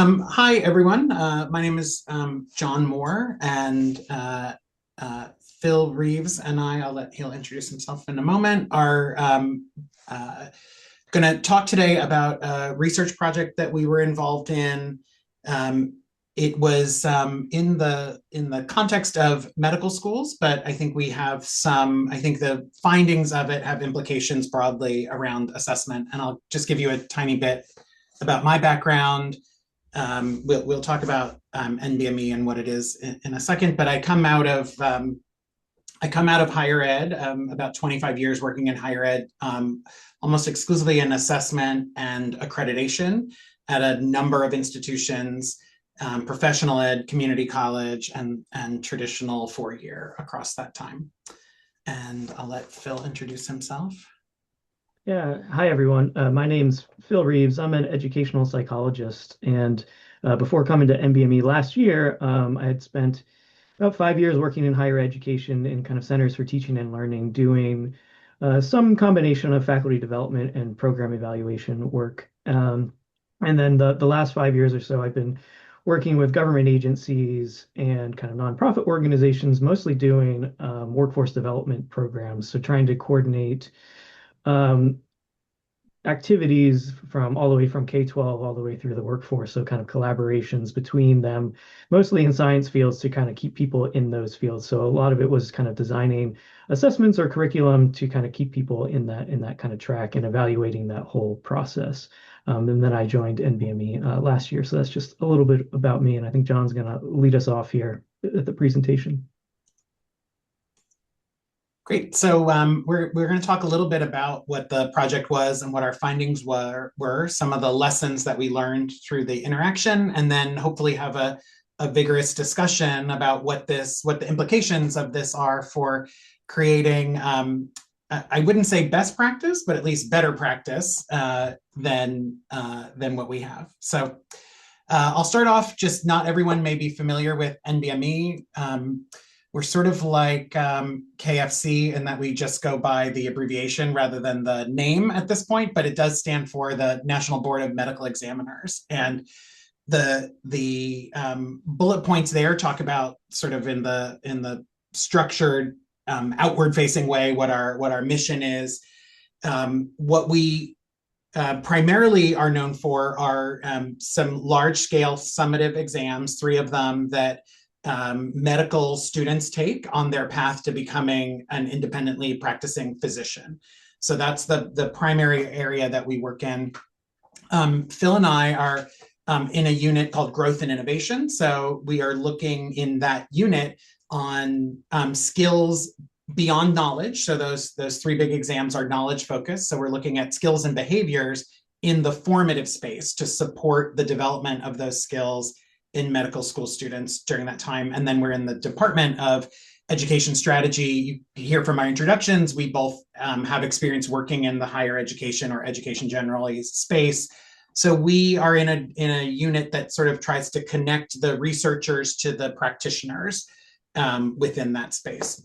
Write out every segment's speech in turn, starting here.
Hi, everyone. My name is John Moore, and Phil Reeves and he'll introduce himself in a moment, are going to talk today about a research project that we were involved in. Um, it was in the context of medical schools, but I think I think the findings of it have implications broadly around assessment. And I'll just give you a tiny bit about my background. We'll talk about NBME and what it is in a second, but I come out of higher ed, about 25 years working in higher ed, almost exclusively in assessment and accreditation at a number of institutions, professional ed, community college, and traditional 4-year across that time. And I'll let Phil introduce himself. Yeah, hi everyone. My name's Phil Reeves. I'm an educational psychologist, and before coming to NBME last year, I had spent about 5 years working in higher education in kind of centers for teaching and learning, doing some combination of faculty development and program evaluation work. And then the last 5 years or so, I've been working with government agencies and kind of nonprofit organizations, mostly doing workforce development programs. So trying to coordinate um, activities from all the way from K-12 all the way through the workforce. So kind of collaborations between them, mostly in science fields to kind of keep people in those fields. So a lot of it was kind of designing assessments or curriculum to kind of keep people in that kind of track and evaluating that whole process. And then I joined NBME last year. So that's just a little bit about me. And I think John's going to lead us off here at the presentation. Great. So we're going to talk a little bit about what the project was and what our findings were, some of the lessons that we learned through the interaction, and then hopefully have a vigorous discussion about what the implications of this are for creating, I wouldn't say best practice, but at least better practice than what we have. So I'll start off, just not everyone may be familiar with NBME. We're sort of like KFC in that we just go by the abbreviation rather than the name at this point, but it does stand for the National Board of Medical Examiners. And the bullet points there talk about sort of in the structured outward facing way what our mission is. What we primarily are known for are some large scale summative exams, 3 of them that medical students take on their path to becoming an independently practicing physician. So that's the primary area that we work in. Phil and I are in a unit called Growth and Innovation. So we are looking in that unit on skills beyond knowledge. So those 3 big exams are knowledge focused. So we're looking at skills and behaviors in the formative space to support the development of those skills in medical school students during that time. And then we're in the Department of Education Strategy. You hear from my introductions, we both have experience working in the higher education or education generally space. So we are in a unit that sort of tries to connect the researchers to the practitioners within that space.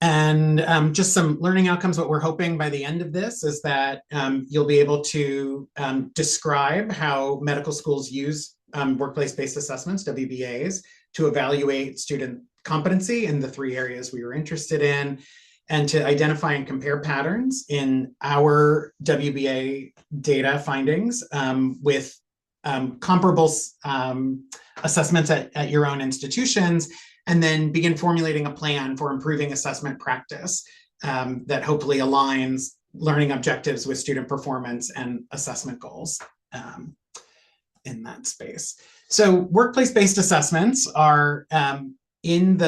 And just some learning outcomes. What we're hoping by the end of this is that you'll be able to describe how medical schools use workplace-based assessments, WBAs, to evaluate student competency in the 3 areas we were interested in, and to identify and compare patterns in our WBA data findings with comparable assessments at your own institutions, and then begin formulating a plan for improving assessment practice that hopefully aligns learning objectives with student performance and assessment goals in that space. So workplace-based assessments are in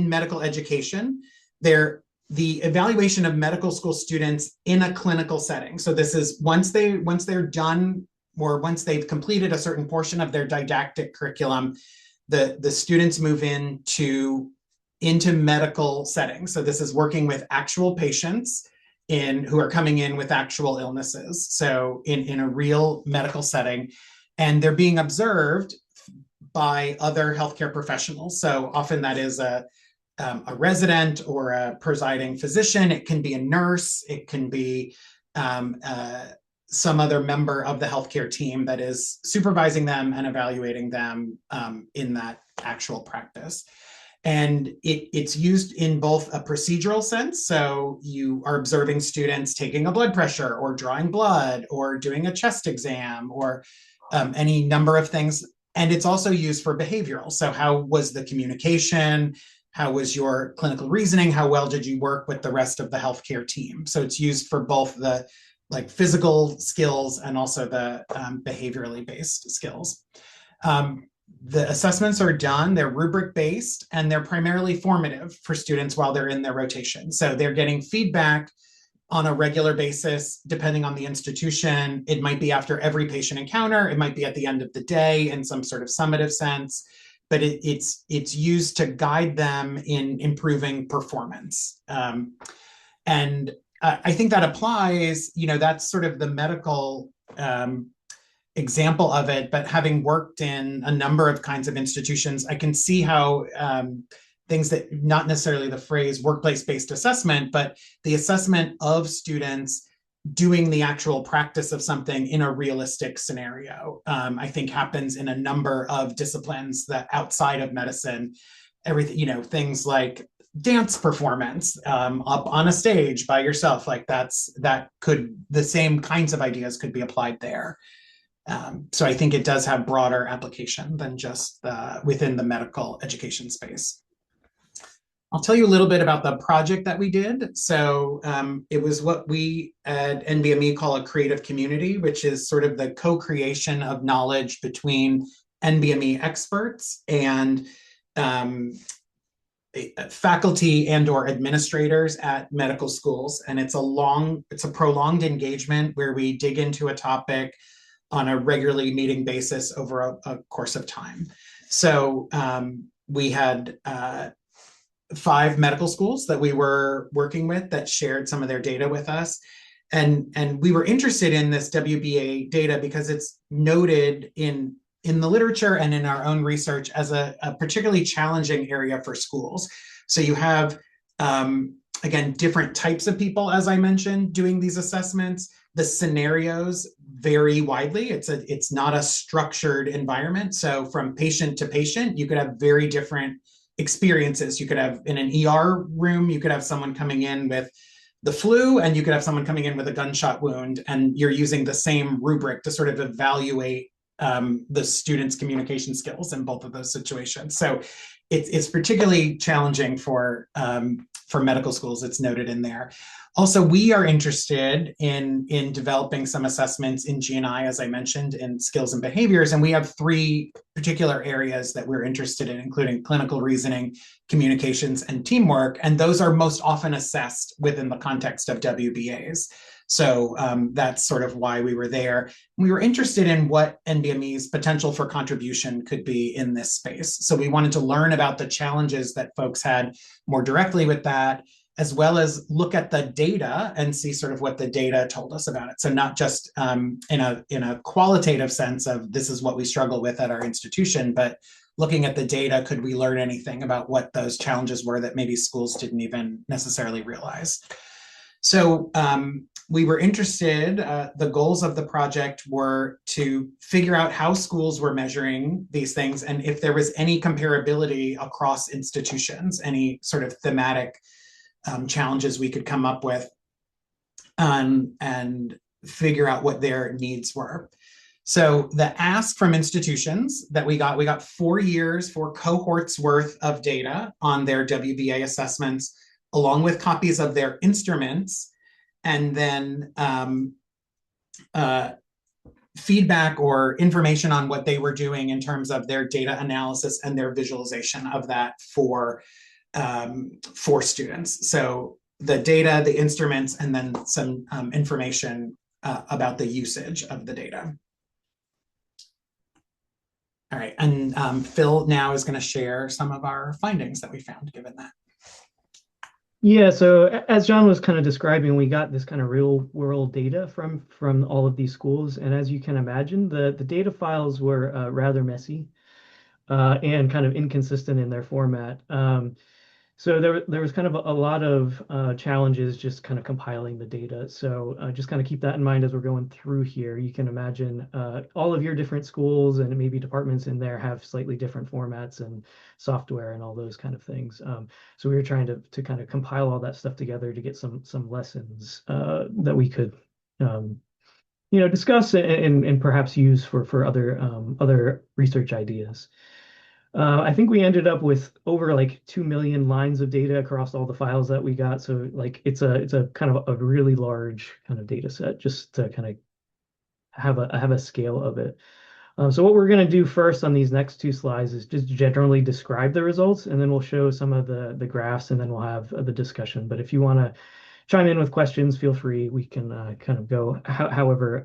medical education. They're the evaluation of medical school students in a clinical setting. So this is once they're done, or once they've completed a certain portion of their didactic curriculum, the students move into medical settings. So this is working with actual patients who are coming in with actual illnesses. So in a real medical setting, and they're being observed by other healthcare professionals. So often that is a resident or a presiding physician. It can be a nurse. It can be some other member of the healthcare team that is supervising them and evaluating them in that actual practice. And it's used in both a procedural sense. So you are observing students taking a blood pressure or drawing blood or doing a chest exam or any number of things. And it's also used for behavioral. So how was the communication? How was your clinical reasoning? How well did you work with the rest of the healthcare team? So it's used for both the like physical skills and also the behaviorally based skills. The assessments are done, they're rubric based, and they're primarily formative for students while they're in their rotation. So they're getting feedback on a regular basis, depending on the institution. It might be after every patient encounter, it might be at the end of the day in some sort of summative sense, but it's used to guide them in improving performance. And I think that applies, that's sort of the medical example of it, but having worked in a number of kinds of institutions, I can see how things that not necessarily the phrase workplace-based assessment, but the assessment of students doing the actual practice of something in a realistic scenario, I think happens in a number of disciplines that outside of medicine, everything, things like dance performance up on a stage by yourself, like the same kinds of ideas could be applied there. So I think it does have broader application than just within the medical education space. I'll tell you a little bit about the project that we did. So it was what we at NBME call a creative community, which is sort of the co-creation of knowledge between NBME experts and faculty and or administrators at medical schools. And it's a prolonged engagement where we dig into a topic on a regularly meeting basis over a course of time. So we had 5 medical schools that we were working with that shared some of their data with us. And we were interested in this WBA data because it's noted in the literature and in our own research as a particularly challenging area for schools. So you have, again, different types of people, as I mentioned, doing these assessments. The scenarios vary widely. It's not a structured environment. So from patient to patient, you could have very different experiences. You could have in an ER room, you could have someone coming in with the flu, and you could have someone coming in with a gunshot wound, and you're using the same rubric to sort of evaluate the students' communication skills in both of those situations. So it's particularly challenging for medical schools. It's noted in there. Also, we are interested in developing some assessments in G&I, as I mentioned, in skills and behaviors. And we have 3 particular areas that we're interested in, including clinical reasoning, communications, and teamwork. And those are most often assessed within the context of WBAs. So that's sort of why we were there. We were interested in what NBME's potential for contribution could be in this space. So we wanted to learn about the challenges that folks had more directly with that, as well as look at the data and see sort of what the data told us about it. So not just in a qualitative sense of this is what we struggle with at our institution, but looking at the data, could we learn anything about what those challenges were that maybe schools didn't even necessarily realize? So we were interested, the goals of the project were to figure out how schools were measuring these things and if there was any comparability across institutions, any sort of thematic challenges we could come up with and figure out what their needs were. So the ask from institutions that we got 4 years, 4 cohorts worth of data on their WBA assessments, along with copies of their instruments, and then feedback or information on what they were doing in terms of their data analysis and their visualization of that for students. So the data, the instruments, and then some information about the usage of the data. All right, and Phil now is going to share some of our findings that we found given that. Yeah, so as John was kind of describing, we got this kind of real world data from all of these schools. And as you can imagine, the data files were rather messy and kind of inconsistent in their format. So there was kind of a lot of challenges just kind of compiling the data. So just kind of keep that in mind as we're going through here. You can imagine all of your different schools and maybe departments in there have slightly different formats and software and all those kind of things. So we were trying to kind of compile all that stuff together to get some lessons that we could discuss and perhaps use for other research ideas. I think we ended up with over like 2 million lines of data across all the files that we got. So like it's a kind of a really large kind of data set just to kind of have a scale of it. So what we're going to do first on these next two slides is just generally describe the results, and then we'll show some of the graphs, and then we'll have the discussion. But if you want to chime in with questions, feel free. We can kind of go however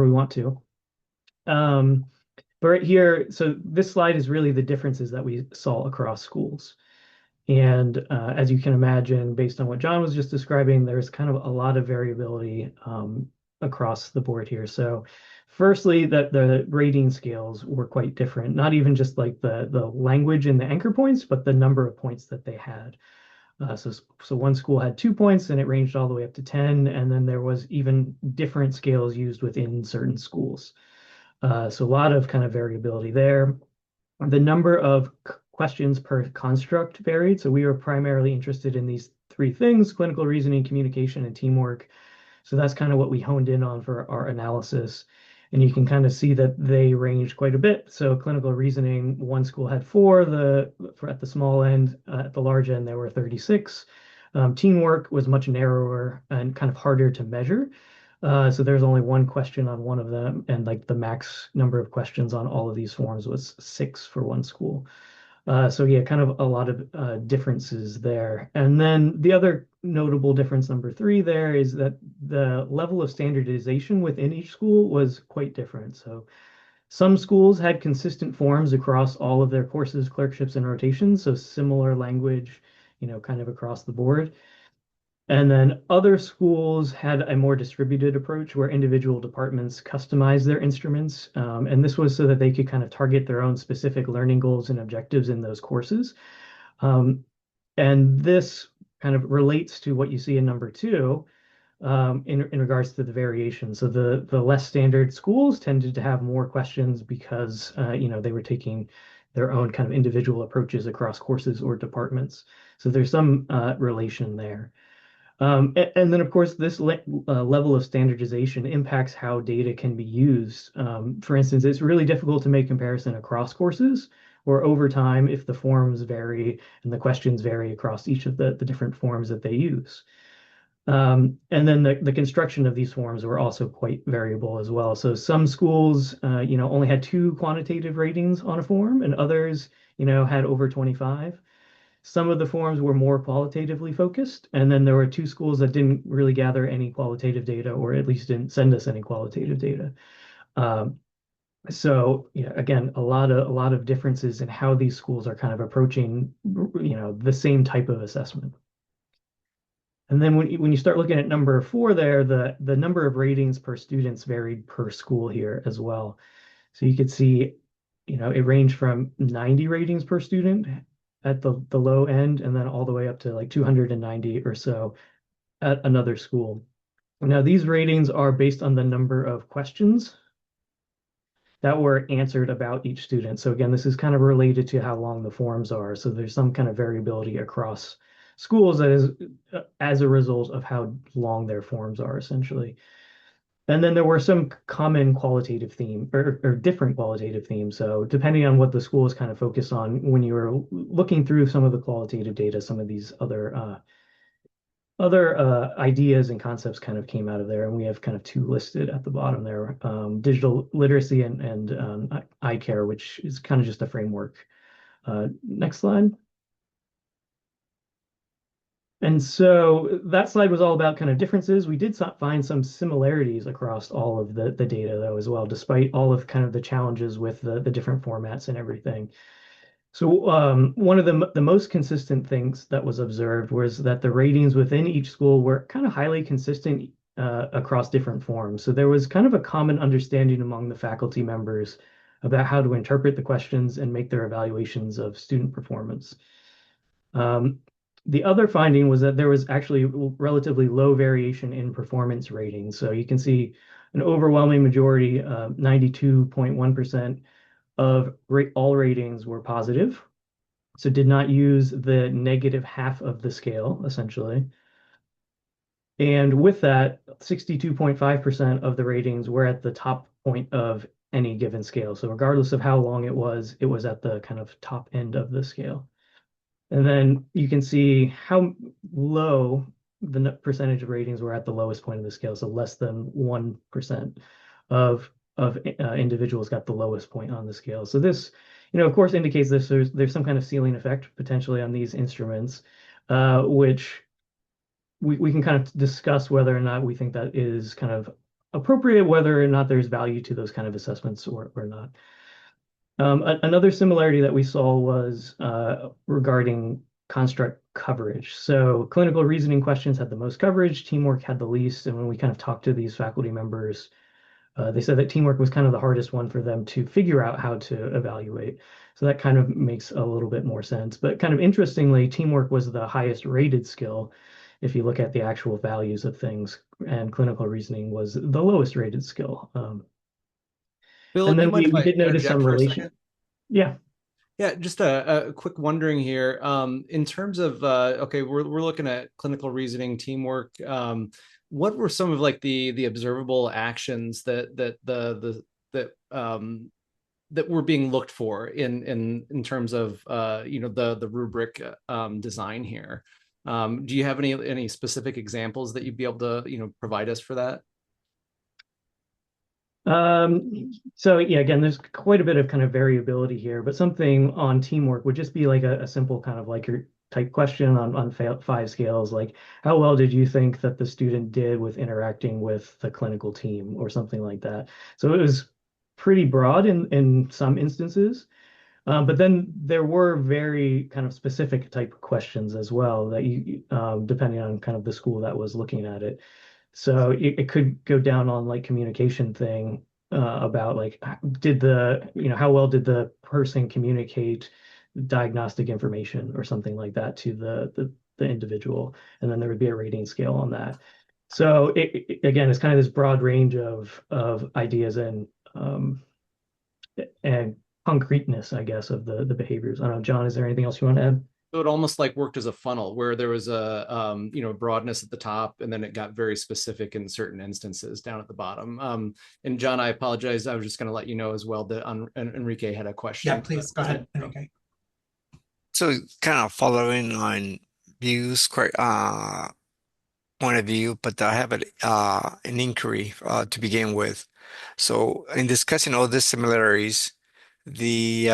we want to. But right here, so this slide is really the differences that we saw across schools. And as you can imagine, based on what John was just describing, there's kind of a lot of variability across the board here. So firstly, that the rating scales were quite different, not even just like the language and the anchor points, but the number of points that they had. So one school had 2 points and it ranged all the way up to 10. And then there was even different scales used within certain schools. So a lot of kind of variability there. The number of questions per construct varied. So we were primarily interested in these three things: clinical reasoning, communication, and teamwork. So that's kind of what we honed in on for our analysis. And you can kind of see that they ranged quite a bit. So clinical reasoning, one school had four, at the small end, at the large end, there were 36. Teamwork was much narrower and kind of harder to measure. So there's only one question on one of them, and like the max number of questions on all of these forms was 6 for one school. So yeah, kind of a lot of differences there. And then the other notable difference, number 3, there is that the level of standardization within each school was quite different. So some schools had consistent forms across all of their courses, clerkships, and rotations, so similar language, kind of across the board. And then other schools had a more distributed approach where individual departments customized their instruments. And this was so that they could kind of target their own specific learning goals and objectives in those courses. And this kind of relates to what you see in number 2 in regards to the variation. So the less standard schools tended to have more questions because they were taking their own kind of individual approaches across courses or departments. So there's some relation there. And then, of course, this level of standardization impacts how data can be used. For instance, it's really difficult to make comparison across courses, or over time if the forms vary and the questions vary across each of the different forms that they use. And then the construction of these forms were also quite variable as well. So some schools, only had 2 quantitative ratings on a form, and others, had over 25. Some of the forms were more qualitatively focused, and then there were 2 schools that didn't really gather any qualitative data, or at least didn't send us any qualitative data. So yeah, again, a lot of differences in how these schools are kind of approaching, the same type of assessment. And then when you start looking at number 4 there, the number of ratings per students varied per school here as well. So you could see, it ranged from 90 ratings per student at the low end, and then all the way up to like 290 or so at another school. Now, these ratings are based on the number of questions that were answered about each student. So again, this is kind of related to how long the forms are. So there's some kind of variability across schools that is as a result of how long their forms are, essentially. And then there were some common qualitative theme or different qualitative themes. So depending on what the school is kind of focused on, when you were looking through some of the qualitative data, some of these other ideas and concepts kind of came out of there. And we have kind of 2 listed at the bottom there: digital literacy and eye care, which is kind of just a framework. Next slide. And so that slide was all about kind of differences. We did find some similarities across all of the data, though, as well, despite all of kind of the challenges with the different formats and everything. So one of the most consistent things that was observed was that the ratings within each school were kind of highly consistent across different forms. So there was kind of a common understanding among the faculty members about how to interpret the questions and make their evaluations of student performance. The other finding was that there was actually relatively low variation in performance ratings. So you can see an overwhelming majority, 92.1% of all ratings were positive. So did not use the negative half of the scale, essentially. And with that, 62.5% of the ratings were at the top point of any given scale. So regardless of how long it was at the kind of top end of the scale. And then you can see how low the percentage of ratings were at the lowest point of the scale. So less than 1% of individuals got the lowest point on the scale. So this, of course, indicates this there's some kind of ceiling effect potentially on these instruments, which we can kind of discuss whether or not we think that is kind of appropriate, whether or not there's value to those kind of assessments or not. Another similarity that we saw was regarding construct coverage. So clinical reasoning questions had the most coverage, teamwork had the least. And when we kind of talked to these faculty members, they said that teamwork was kind of the hardest one for them to figure out how to evaluate. So that kind of makes a little bit more sense. But kind of interestingly, teamwork was the highest rated skill if you look at the actual values of things, and clinical reasoning was the lowest rated skill. Bill, And do you then mind if we I did notice interject some for a relation. second? Yeah. Yeah, just a quick wondering here. In terms of okay, we're looking at clinical reasoning, teamwork. What were some of like the observable actions that were being looked for in terms of the rubric design here? Do you have any specific examples that you'd be able to provide us for that? So yeah, again, there's quite a bit of kind of variability here, but something on teamwork would just be like a simple kind of like your type question on 5 scales, like how well did you think that the student did with interacting with the clinical team or something like that. So it was pretty broad in some instances. But then there were very kind of specific type of questions as well that depending on kind of the school that was looking at it. So it could go down on like communication thing about like how well did the person communicate diagnostic information or something like that to the individual, and then there would be a rating scale on that. So again, it's kind of this broad range of ideas and concreteness, I guess, of the behaviors. I don't know, John, is there anything else you want to add? So it almost like worked as a funnel where there was a broadness at the top, and then it got very specific in certain instances down at the bottom. And John, I apologize. I was just going to let you know as well that Enrique had a question. Yeah, please go ahead, Enrique. So kind of following on views point of view, but I have an inquiry to begin with. So in discussing all these similarities, the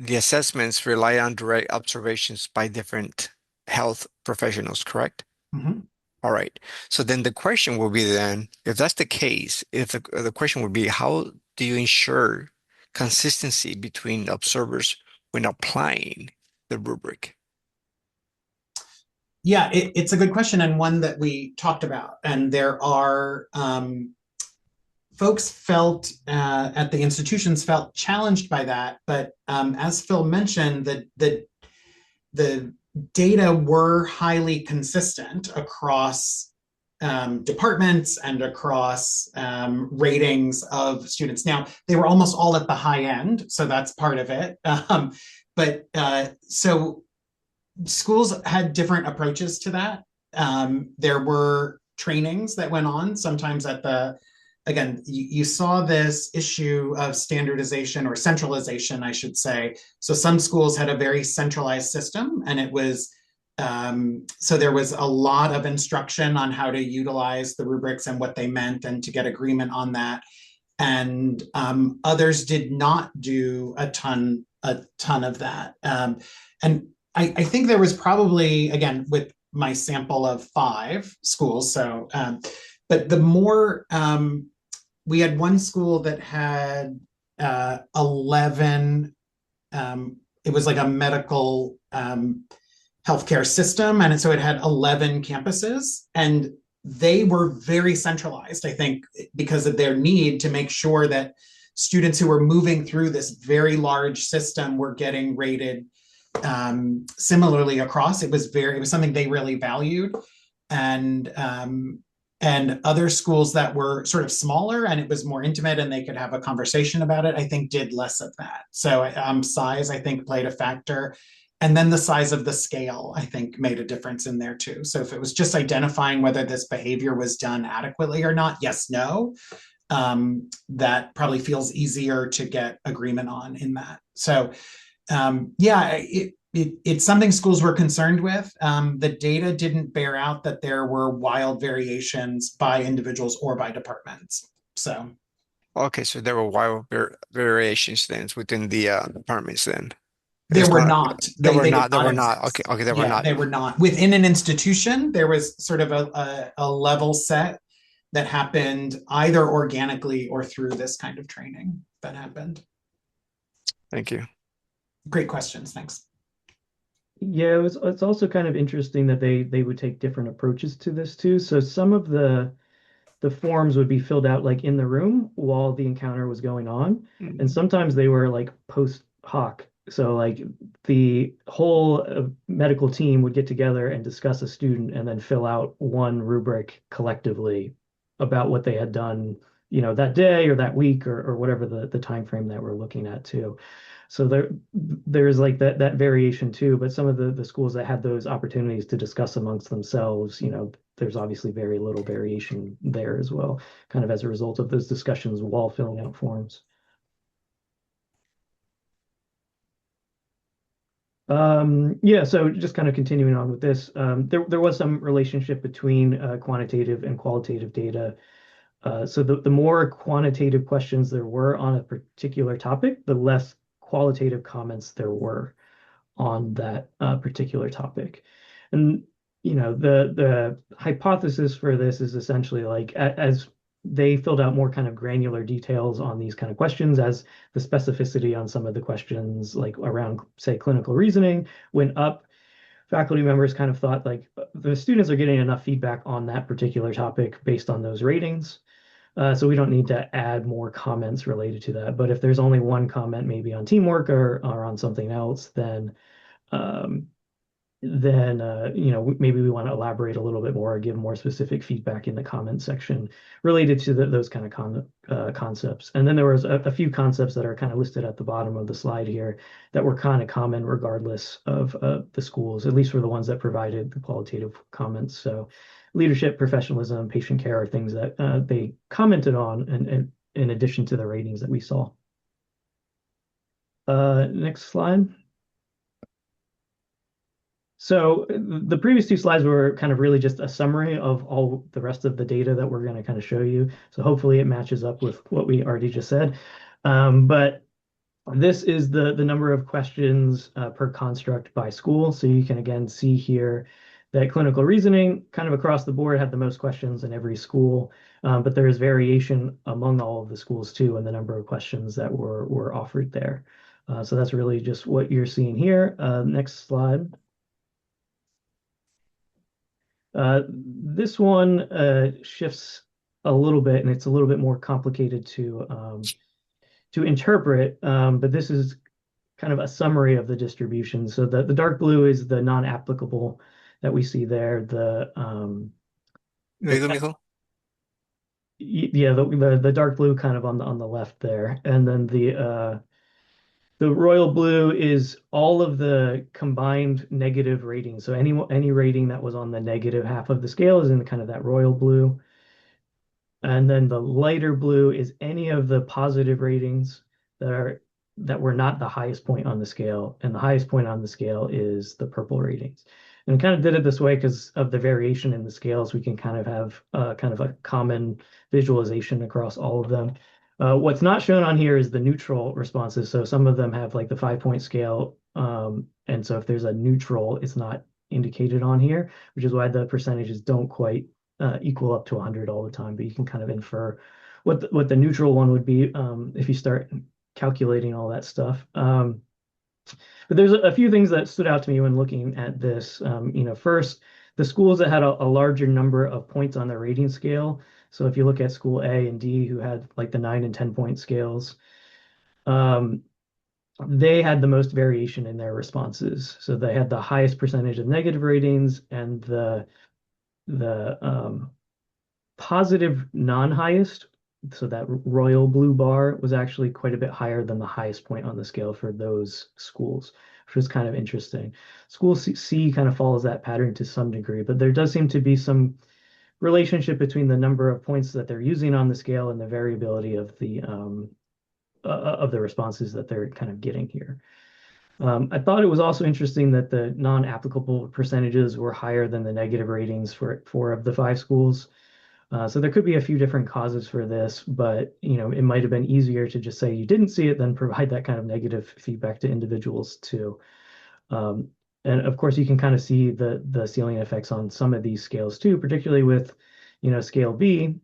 the assessments rely on direct observations by different health professionals, correct? Mhm. All right. So then the question will be then, if that's the case, if the question would be, how do you ensure consistency between observers when applying the rubric? Yeah, it's a good question and one that we talked about. And there are folks felt at the institutions felt challenged by that. But as Phil mentioned, the data were highly consistent across departments and across ratings of students. Now, they were almost all at the high end, so that's part of it. So schools had different approaches to that. There were trainings that went on sometimes again, you saw this issue of standardization or centralization, I should say. So some schools had a very centralized system, and it was so there was a lot of instruction on how to utilize the rubrics and what they meant, and to get agreement on that. And others did not do a ton of that. And I think there was probably, again, with my sample of 5 schools. So, but the more we had one school that had 11. It was like a medical healthcare system, and so it had 11 campuses, and they were very centralized, I think, because of their need to make sure that students who were moving through this very large system were getting rated similarly across. It was something they really valued. And other schools that were sort of smaller and it was more intimate and they could have a conversation about it, I think did less of that. So size, I think, played a factor. And then the size of the scale, I think, made a difference in there too. So if it was just identifying whether this behavior was done adequately or not, yes, no, that probably feels easier to get agreement on in that. So yeah, it's something schools were concerned with. The data didn't bear out that there were wild variations by individuals or by departments. So Okay, so there were wild variations then within the departments then. there It's were not, not. there were They did not, there not were not. exist. Okay, there were Yeah, not. they were not. Within an institution, there was sort of a level set that happened either organically or through this kind of training that happened. Thank you. Great questions. Thanks. Yeah, it's also kind of interesting that they would take different approaches to this too. So some of the forms would be filled out like in the room while the encounter was going on, and sometimes they were like post hoc. So like the whole medical team would get together and discuss a student and then fill out one rubric collectively about what they had done, that day or that week or whatever the time frame that we're looking at too. So there's like that variation too, but some of the schools that had those opportunities to discuss amongst themselves, there's obviously very little variation there as well, kind of as a result of those discussions while filling out forms. Yeah, so just kind of continuing on with this, there was some relationship between quantitative and qualitative data. So the more quantitative questions there were on a particular topic, the less qualitative comments there were on that particular topic. And the hypothesis for this is essentially like as they filled out more kind of granular details on these kind of questions, as the specificity on some of the questions, like around, say, clinical reasoning, went up. Faculty members kind of thought like the students are getting enough feedback on that particular topic based on those ratings. So we don't need to add more comments related to that. But if there's only one comment, maybe on teamwork or on something else, um, maybe we want to elaborate a little bit more or give more specific feedback in the comment section related to those kind of concepts. And then there was a few concepts that are kind of listed at the bottom of the slide here that were kind of common regardless of the schools, at least for the ones that provided the qualitative comments. So leadership, professionalism, patient care are things that they commented on and in addition to the ratings that we saw. Next slide. So the previous two slides were kind of really just a summary of all the rest of the data that we're going to kind of show you. So hopefully it matches up with what we already just said. But this is the number of questions per construct by school. So you can again see here that clinical reasoning kind of across the board had the most questions in every school. But there is variation among all of the schools too in the number of questions that were offered there. So that's really just what you're seeing here. Next slide. This one shifts a little bit, and it's a little bit more complicated to interpret. But this is kind of a summary of the distribution. So the dark blue is the non-applicable that we see there. Yeah, the dark blue kind of on the left there, and then the royal blue is all of the combined negative ratings. So any rating that was on the negative half of the scale is in kind of that royal blue. And then the lighter blue is any of the positive ratings that were not the highest point on the scale. And the highest point on the scale is the purple ratings. And we kind of did it this way because of the variation in the scales. We can kind of have kind of a common visualization across all of them. What's not shown on here is the neutral responses. So some of them have like the 5-point scale. And so if there's a neutral, it's not indicated on here, which is why the percentages don't quite equal up to 100 all the time. But you can kind of infer what the neutral one would be if you start calculating all that stuff. But there's a few things that stood out to me when looking at this. First, the schools that had a larger number of points on their rating scale. So if you look at school A and D, who had like the 9 and 10 point scales, they had the most variation in their responses. So they had the highest percentage of negative ratings, and the positive non-highest, so that royal blue bar was actually quite a bit higher than the highest point on the scale for those schools, which was kind of interesting. School C kind of follows that pattern to some degree, but there does seem to be some relationship between the number of points that they're using on the scale and the variability of the responses that they're kind of getting here. I thought it was also interesting that the non-applicable percentages were higher than the negative ratings for 4 of the 5 schools. So there could be a few different causes for this, but it might have been easier to just say you didn't see it than provide that kind of negative feedback to individuals too. And of course, you can kind of see the ceiling effects on some of these scales too, particularly with scale B.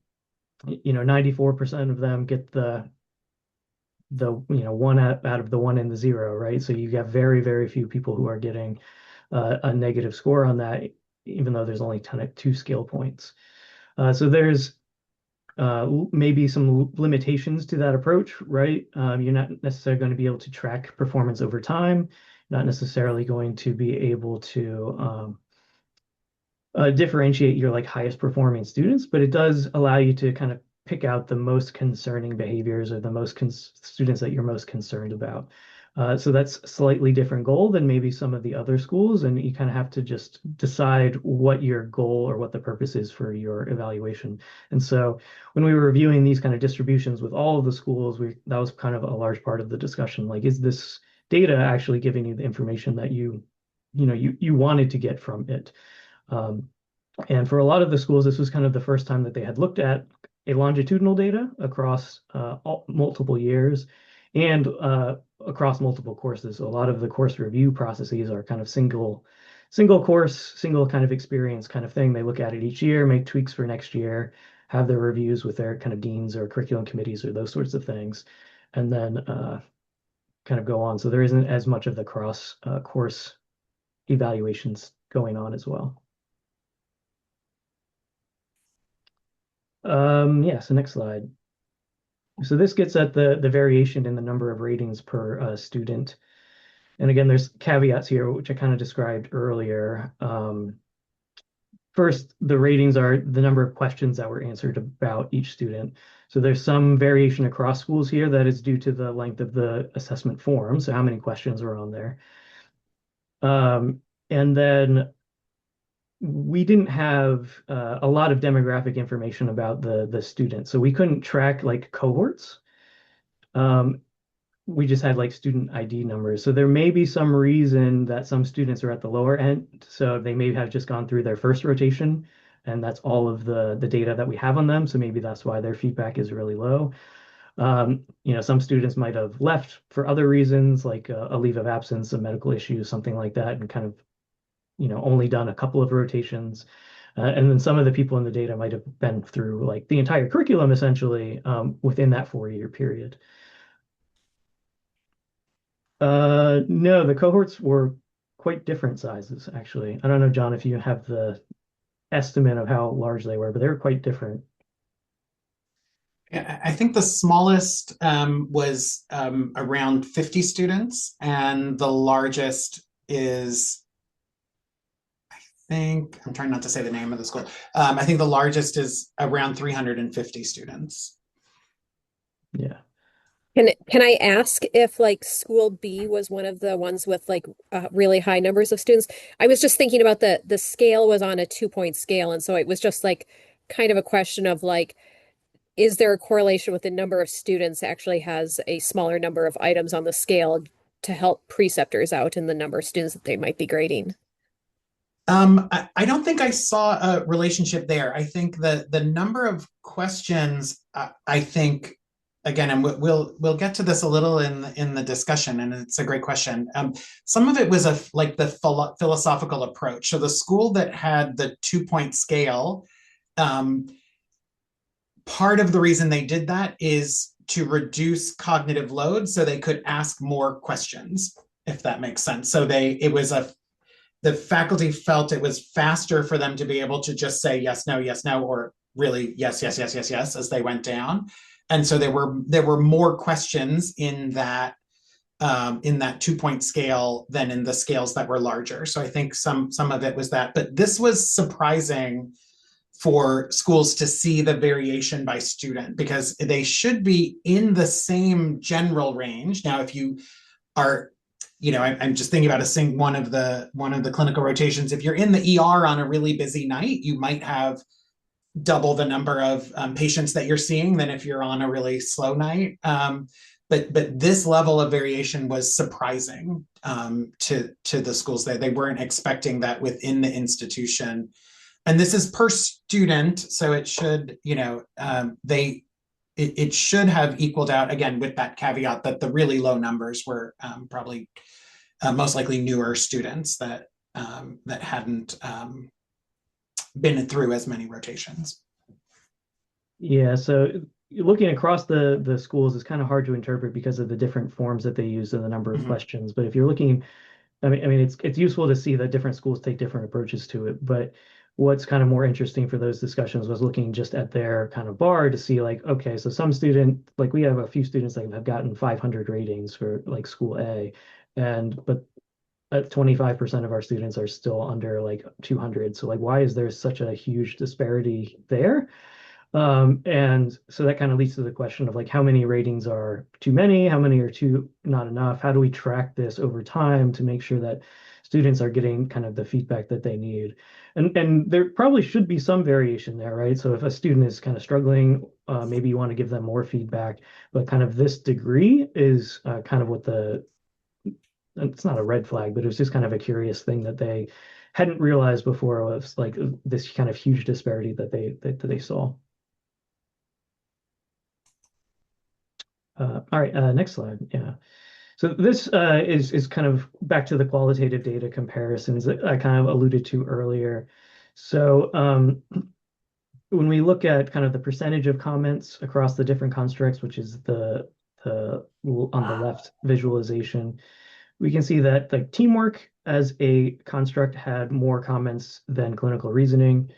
94% of them get the 1 out of the 1 and the 0, right? So you have very, very few people who are getting a negative score on that, even though there's only 2 scale points. So there's maybe some limitations to that approach, right? You're not necessarily going to be able to track performance over time, not necessarily going to be able to differentiate your highest performing students, but it does allow you to kind of pick out the most concerning behaviors or the students that you're most concerned about. So that's a slightly different goal than maybe some of the other schools, and you kind of have to just decide what your goal or what the purpose is for your evaluation. And so when we were reviewing these kind of distributions with all of the schools, that was kind of a large part of the discussion. Is this data actually giving you the information that you wanted to get from it? And for a lot of the schools, this was kind of the first time that they had looked at a longitudinal data across multiple years and across multiple courses. So a lot of the course review processes are kind of single course, single kind of experience kind of thing. They look at it each year, make tweaks for next year, have their reviews with their kind of deans or curriculum committees or those sorts of things, and then kind of go on. So there isn't as much of the cross course evaluations going on as well. Yeah, so next slide. So this gets at the variation in the number of ratings per student. And again, there's caveats here, which I kind of described earlier. First, the ratings are the number of questions that were answered about each student. So there's some variation across schools here that is due to the length of the assessment form, so how many questions are on there. And then we didn't have a lot of demographic information about the students, so we couldn't track cohorts. We just had student ID numbers. So there may be some reason that some students are at the lower end. So they may have just gone through their first rotation, and that's all of the data that we have on them. So maybe that's why their feedback is really low. Some students might have left for other reasons, like a leave of absence, a medical issue, something like that, and kind of only done a couple of rotations. And then some of the people in the data might have been through the entire curriculum essentially within that 4-year period. No, the cohorts were quite different sizes, actually. I don't know, John, if you have the estimate of how large they were, but they were quite different. I think the smallest was around 50 students, and the largest is, I'm trying not to say the name of the school. I think the largest is around 350 students. Yeah. Can I ask if school B was one of the ones with really high numbers of students? I was just thinking about the scale was on a 2-point scale, and so it was just kind of a question of is there a correlation with the number of students actually has a smaller number of items on the scale to help preceptors out in the number of students that they might be grading? I don't think I saw a relationship there. I think the number of questions, I think, again, and we'll get to this a little in the discussion, and it's a great question. Some of it was the philosophical approach. So the school that had the 2-point scale, part of the reason they did that is to reduce cognitive load, so they could ask more questions, if that makes sense. So the faculty felt it was faster for them to be able to just say yes, no, or really yes, yes, yes, yes, yes as they went down. And so there were more questions in that in that 2-point scale than in the scales that were larger. So I think some of it was that, but this was surprising for schools to see the variation by student, because they should be in the same general range. Now, if you are, I'm just thinking about one of the clinical rotations. If you're in the ER on a really busy night, you might have double the number of patients that you're seeing than if you're on a really slow night. But this level of variation was surprising to the schools. They weren't expecting that within the institution. And this is per student, so it should, it should have equaled out, again, with that caveat that the really low numbers were probably most likely newer students that hadn't been through as many rotations. Yeah, so looking across the schools is kind of hard to interpret because of the different forms that they use and the number of questions. But if you're looking, I mean, it's useful to see that different schools take different approaches to it. But what's kind of more interesting for those discussions was looking just at their kind of bar to see, like, okay, so some student, like we have a few students that have gotten 500 ratings for like school A, but 25% of our students are still under like 200. So like, why is there such a huge disparity there? And so that kind of leads to the question of like, how many ratings are too many? How many are not enough? How do we track this over time to make sure that students are getting kind of the feedback that they need? And there probably should be some variation there, right? So if a student is kind of struggling, maybe you want to give them more feedback, but kind of this degree is kind of it's not a red flag, but it was just kind of a curious thing that they hadn't realized before, was like this kind of huge disparity that they saw. All right, next slide. Yeah. So this is kind of back to the qualitative data comparisons that I kind of alluded to earlier. So when we look at kind of the percentage of comments across the different constructs, which is the on the left visualization, we can see that like teamwork as a construct had more comments than clinical reasoning,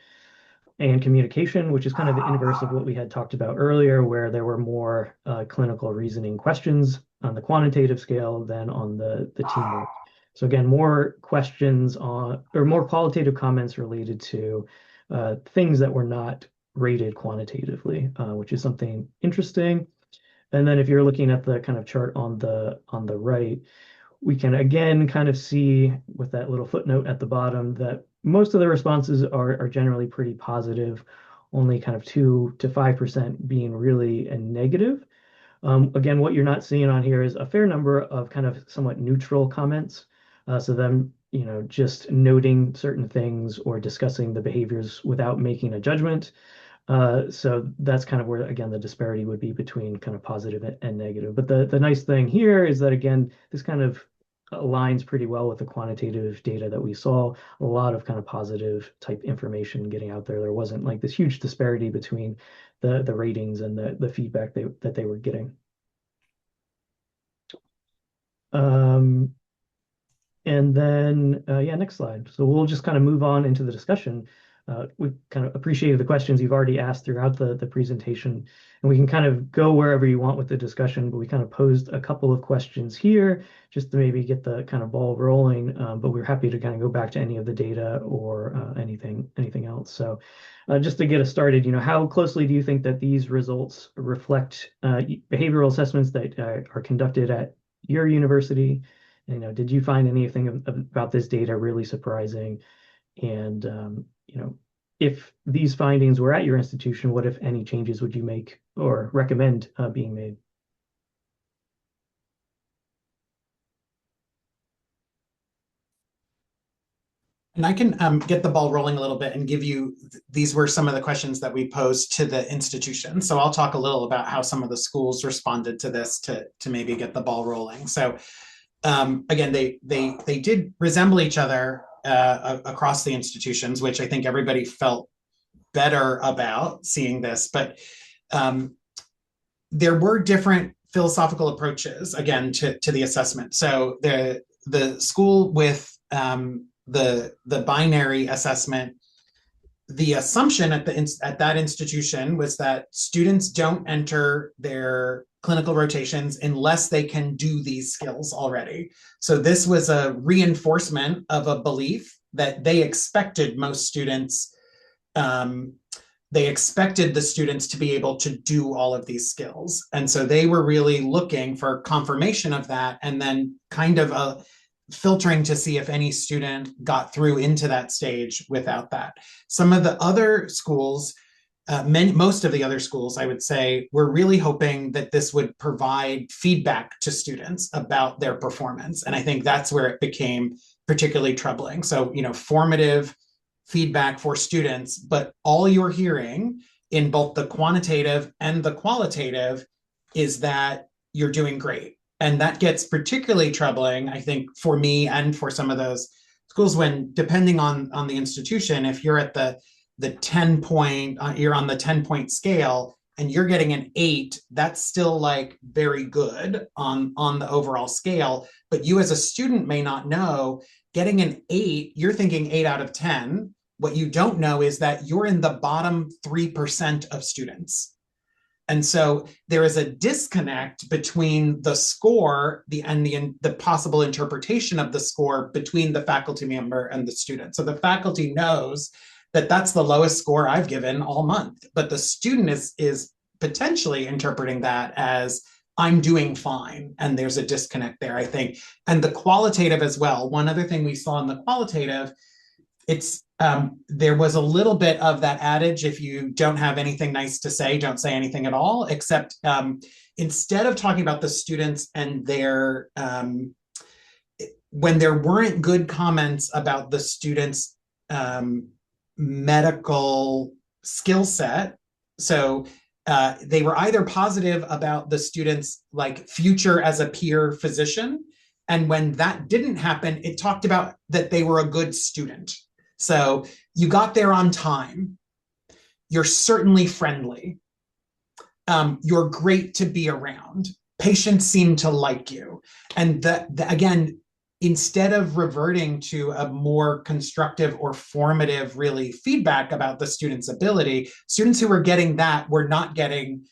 and communication, which is kind of the inverse of what we had talked about earlier, where there were more clinical reasoning questions on the quantitative scale than on the teamwork. So again, more questions or more qualitative comments related to things that were not rated quantitatively, which is something interesting. And then if you're looking at the kind of chart on the right, we can again kind of see with that little footnote at the bottom that most of the responses are generally pretty positive, only kind of 2 to 5% being really a negative. Again, what you're not seeing on here is a fair number of kind of somewhat neutral comments. So them, just noting certain things or discussing the behaviors without making a judgment. So that's kind of where, again, the disparity would be between kind of positive and negative. But the nice thing here is that, again, this kind of aligns pretty well with the quantitative data that we saw. A lot of kind of positive type information getting out there. There wasn't like this huge disparity between the ratings and the feedback that they were getting. And then, yeah, next slide. So we'll just kind of move on into the discussion. We kind of appreciated the questions you've already asked throughout the presentation, and we can kind of go wherever you want with the discussion, but we kind of posed a couple of questions here just to maybe get the kind of ball rolling, but we're happy to kind of go back to any of the data or anything else. So just to get us started, how closely do you think that these results reflect behavioral assessments that are conducted at your university? Did you find anything about this data really surprising? And if these findings were at your institution, what, if any, changes would you make or recommend being made? And I can get the ball rolling a little bit and give you, these were some of the questions that we posed to the institution. So I'll talk a little about how some of the schools responded to this to maybe get the ball rolling. So again, they did resemble each other across the institutions, which I think everybody felt better about seeing this. But there were different philosophical approaches, again, to the assessment. So the school with the binary assessment the assumption at that institution was that students don't enter their clinical rotations unless they can do these skills already. So this was a reinforcement of a belief that they expected most students, they expected the students to be able to do all of these skills. And so they were really looking for confirmation of that, and then kind of filtering to see if any student got through into that stage without that. Some of the other schools, most of the other schools, I would say, were really hoping that this would provide feedback to students about their performance. And I think that's where it became particularly troubling. So, formative feedback for students, but all you're hearing in both the quantitative and the qualitative is that you're doing great. And that gets particularly troubling, I think, for me and for some of those schools when, depending on the institution, if you're at the 10 point, you're on the 10-point scale and you're getting an 8, that's still like very good on the overall scale. But you as a student may not know, getting an 8, you're thinking 8 out of 10. What you don't know is that you're in the bottom 3% of students. And so there is a disconnect between the score and the possible interpretation of the score between the faculty member and the student. So the faculty knows that that's the lowest score I've given all month, but the student is potentially interpreting that as I'm doing fine. And there's a disconnect there, I think. And the qualitative as well. One other thing we saw in the qualitative, there was a little bit of that adage, if you don't have anything nice to say, don't say anything at all, except instead of talking about the students and their, when there weren't good comments about the students' medical skill set, so they were either positive about the students' like future as a peer physician, and when that didn't happen, it talked about that they were a good student. So you got there on time. You're certainly friendly. You're great to be around. Patients seem to like you. And again, instead of reverting to a more constructive or formative, really, feedback about the student's ability, students who were getting that were not getting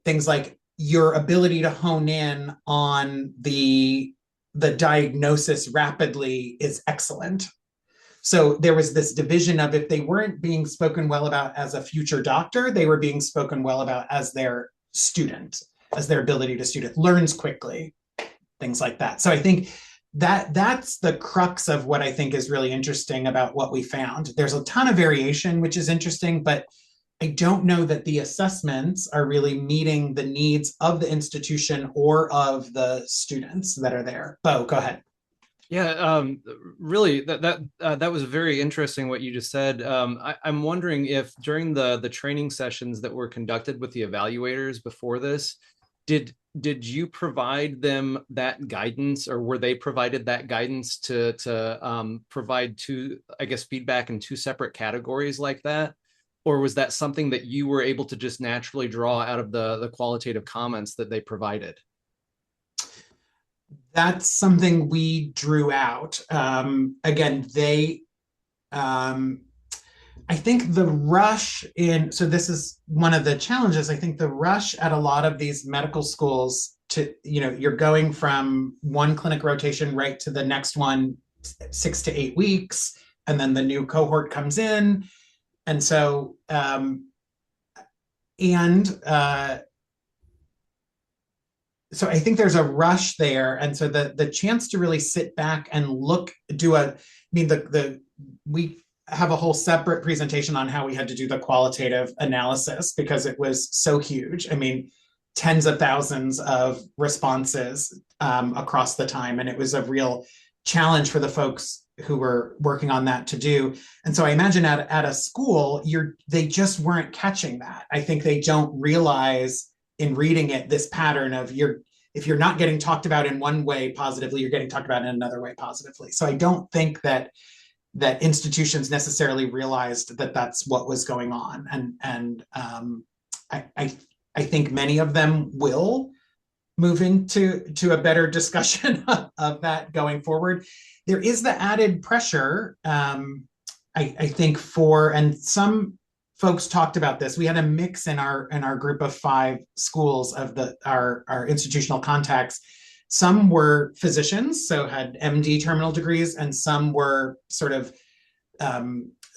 things like your ability to hone in on the diagnosis rapidly is excellent. So there was this division of, if they weren't being spoken well about as a future doctor, they were being spoken well about as their student, as their ability to learns quickly, things like that. So I think that's the crux of what I think is really interesting about what we found. There's a ton of variation, which is interesting, but I don't know that the assessments are really meeting the needs of the institution or of the students that are there. Bo, go ahead. Yeah, really, that was very interesting what you just said. I'm wondering if during the training sessions that were conducted with the evaluators before this, did you provide them that guidance, or were they provided that guidance to provide feedback in 2 separate categories like that? Or was that something that you were able to just naturally draw out of the qualitative comments that they provided? That's something we drew out. Again, I think the rush so this is one of the challenges, I think the rush at a lot of these medical schools to, you're going from one clinic rotation right to the next one, 6 to 8 weeks, and then the new cohort comes in. And so, so I think there's a rush there. And so the chance to really sit back and we have a whole separate presentation on how we had to do the qualitative analysis because it was so huge. I mean, tens of thousands of responses across the time. And it was a real challenge for the folks who were working on that to do. And so I imagine at a school, they just weren't catching that. I think they don't realize in reading it, this pattern of if you're not getting talked about in one way positively, you're getting talked about in another way positively. So I don't think that institutions necessarily realized that that's what was going on. And I think many of them will move into a better discussion of that going forward. There is the added pressure I think and some folks talked about this. We had a mix in our group of 5 schools of our institutional contacts. Some were physicians, so had MD terminal degrees, and some were sort of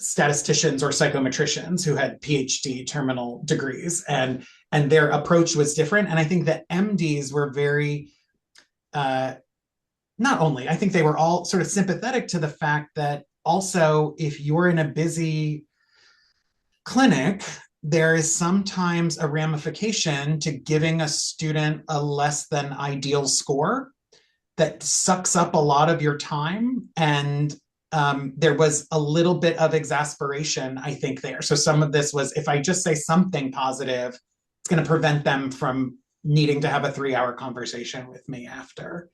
statisticians or psychometricians who had PhD terminal degrees, and their approach was different. And I think that MDs were very not only, I think they were all sort of sympathetic to the fact that also, if you're in a busy clinic, there is sometimes a ramification to giving a student a less than ideal score that sucks up a lot of your time. And there was a little bit of exasperation, I think, there. So some of this was, if I just say something positive, it's going to prevent them from needing to have a 3-hour conversation with me after.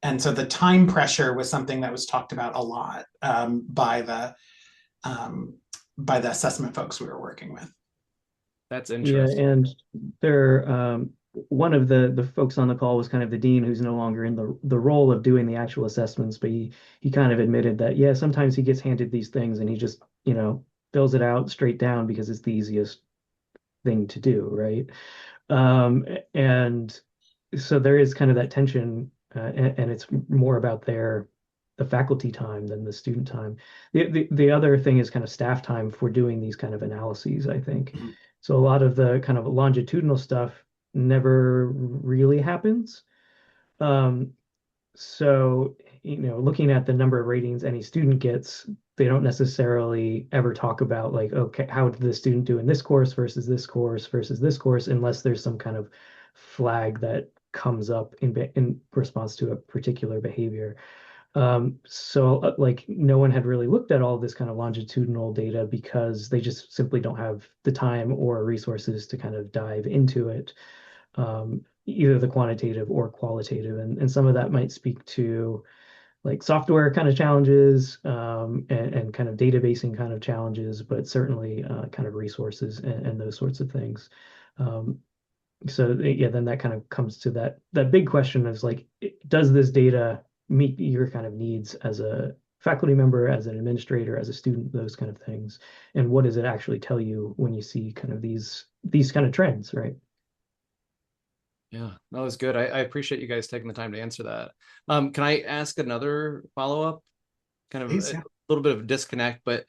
And so the time pressure was something that was talked about a lot by the assessment folks we were working with. That's interesting. Yeah, and there, one of the folks on the call was kind of the dean, who's no longer in the role of doing the actual assessments, but he kind of admitted that, yeah, sometimes he gets handed these things and he just, fills it out straight down because it's the easiest thing to do, right? And so there is kind of that tension, and it's more about the faculty time than the student time. The other thing is kind of staff time for doing these kind of analyses, I think. Mm-hmm. So a lot of the kind of longitudinal stuff never really happens. So, looking at the number of ratings any student gets, they don't necessarily ever talk about like, okay, how did the student do in this course versus this course versus this course, unless there's some kind of flag that comes up in response to a particular behavior. So like no one had really looked at all this kind of longitudinal data because they just simply don't have the time or resources to kind of dive into it, either the quantitative or qualitative. And some of that might speak to like software kind of challenges, and kind of databasing kind of challenges, but certainly kind of resources and those sorts of things. So yeah, then that kind of comes to that big question is like, does this data meet your kind of needs as a faculty member, as an administrator, as a student, those kind of things? And what does it actually tell you when you see kind of these kind of trends, right? Yeah, that was good. I appreciate you guys taking the time to answer that. Can I ask another follow-up? Kind of Please, a yeah. little bit of a disconnect, but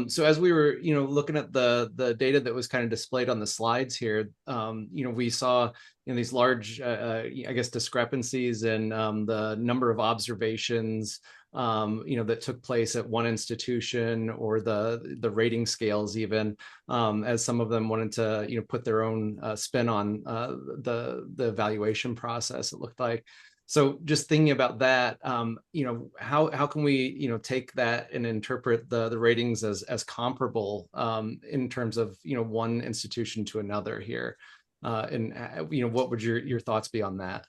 so as we were, looking at the data that was kind of displayed on the slides here, we saw these large, I guess, discrepancies in the number of observations, that took place at one institution, or the rating scales even, as some of them wanted to, put their own spin on the evaluation process, it looked like. So just thinking about that, how can we, take that and interpret the ratings as comparable in terms of, one institution to another here? And what would your thoughts be on that?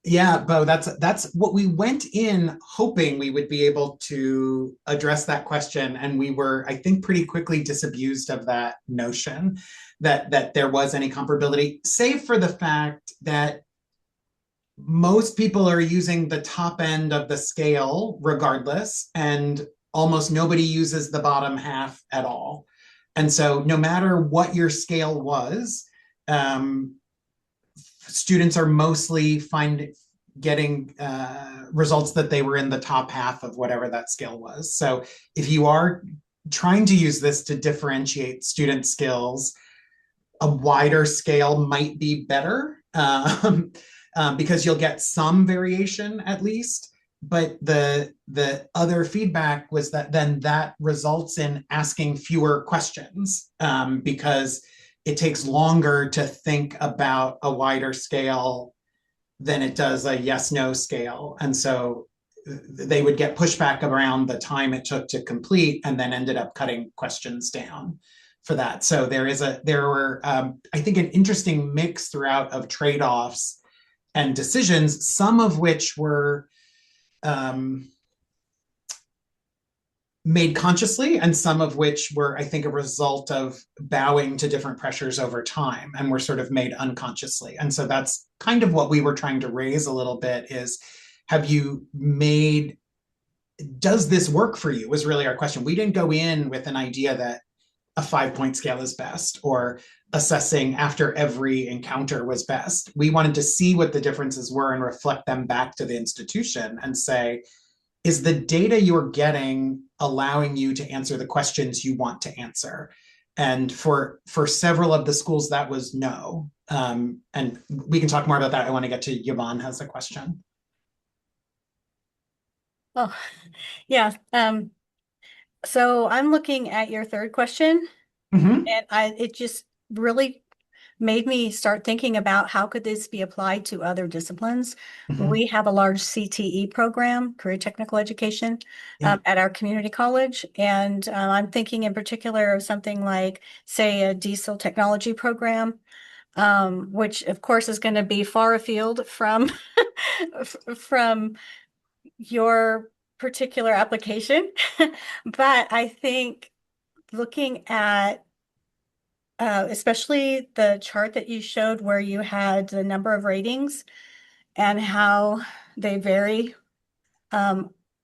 Yeah, Bo, that's what we went in hoping we would be able to address that question. And we were, I think, pretty quickly disabused of that notion that there was any comparability, save for the fact that most people are using the top end of the scale regardless, and almost nobody uses the bottom half at all. And so no matter what your scale was, students are mostly getting results that they were in the top half of whatever that scale was. So if you are trying to use this to differentiate student skills, a wider scale might be better. Because you'll get some variation at least. But the other feedback was that then that results in asking fewer questions, because it takes longer to think about a wider scale than it does a yes/no scale. And so they would get pushback around the time it took to complete, and then ended up cutting questions down for that. So there were, I think, an interesting mix throughout of trade-offs and decisions, some of which were made consciously, and some of which were, I think, a result of bowing to different pressures over time, and were sort of made unconsciously. And so that's kind of what we were trying to raise a little bit is, have you made does this work for you was really our question. We didn't go in with an idea that a 5-point scale is best or assessing after every encounter was best. We wanted to see what the differences were and reflect them back to the institution and say, is the data you're getting allowing you to answer the questions you want to answer? And for several of the schools, that was no. And we can talk more about that. I want to get to Yvonne has a question. Oh, yeah. So I'm looking at your third question, Mm-hmm. and it just really made me start thinking about how could this be applied to other disciplines. Mm-hmm. We have a large CTE program, career technical education, Yeah. at our community college, and I'm thinking in particular of something like, say, a diesel technology program, which of course is going to be far afield from from your particular application. But I think looking at especially the chart that you showed where you had the number of ratings and how they vary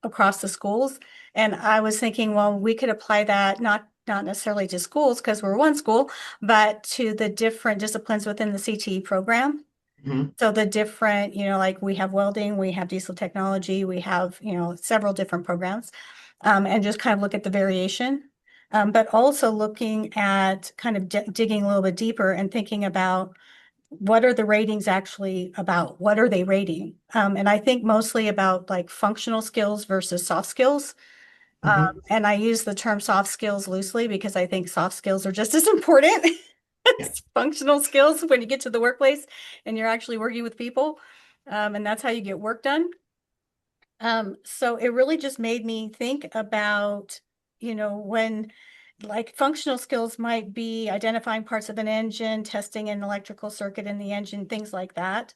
across the schools. And I was thinking, well, we could apply that not necessarily to schools because we're one school, but to the different disciplines within the CTE program. Mm-hmm. So the different, like we have welding, we have diesel technology, we have, several different programs, and just kind of look at the variation. But also looking at kind of digging a little bit deeper and thinking about what are the ratings actually about? What are they rating? And I think mostly about like functional skills versus soft skills. Mm-hmm. And I use the term soft skills loosely because I think soft skills are just as important Yeah. as functional skills when you get to the workplace and you're actually working with people. And that's how you get work done. So it really just made me think about, when like functional skills might be identifying parts of an engine, testing an electrical circuit in the engine, things like that.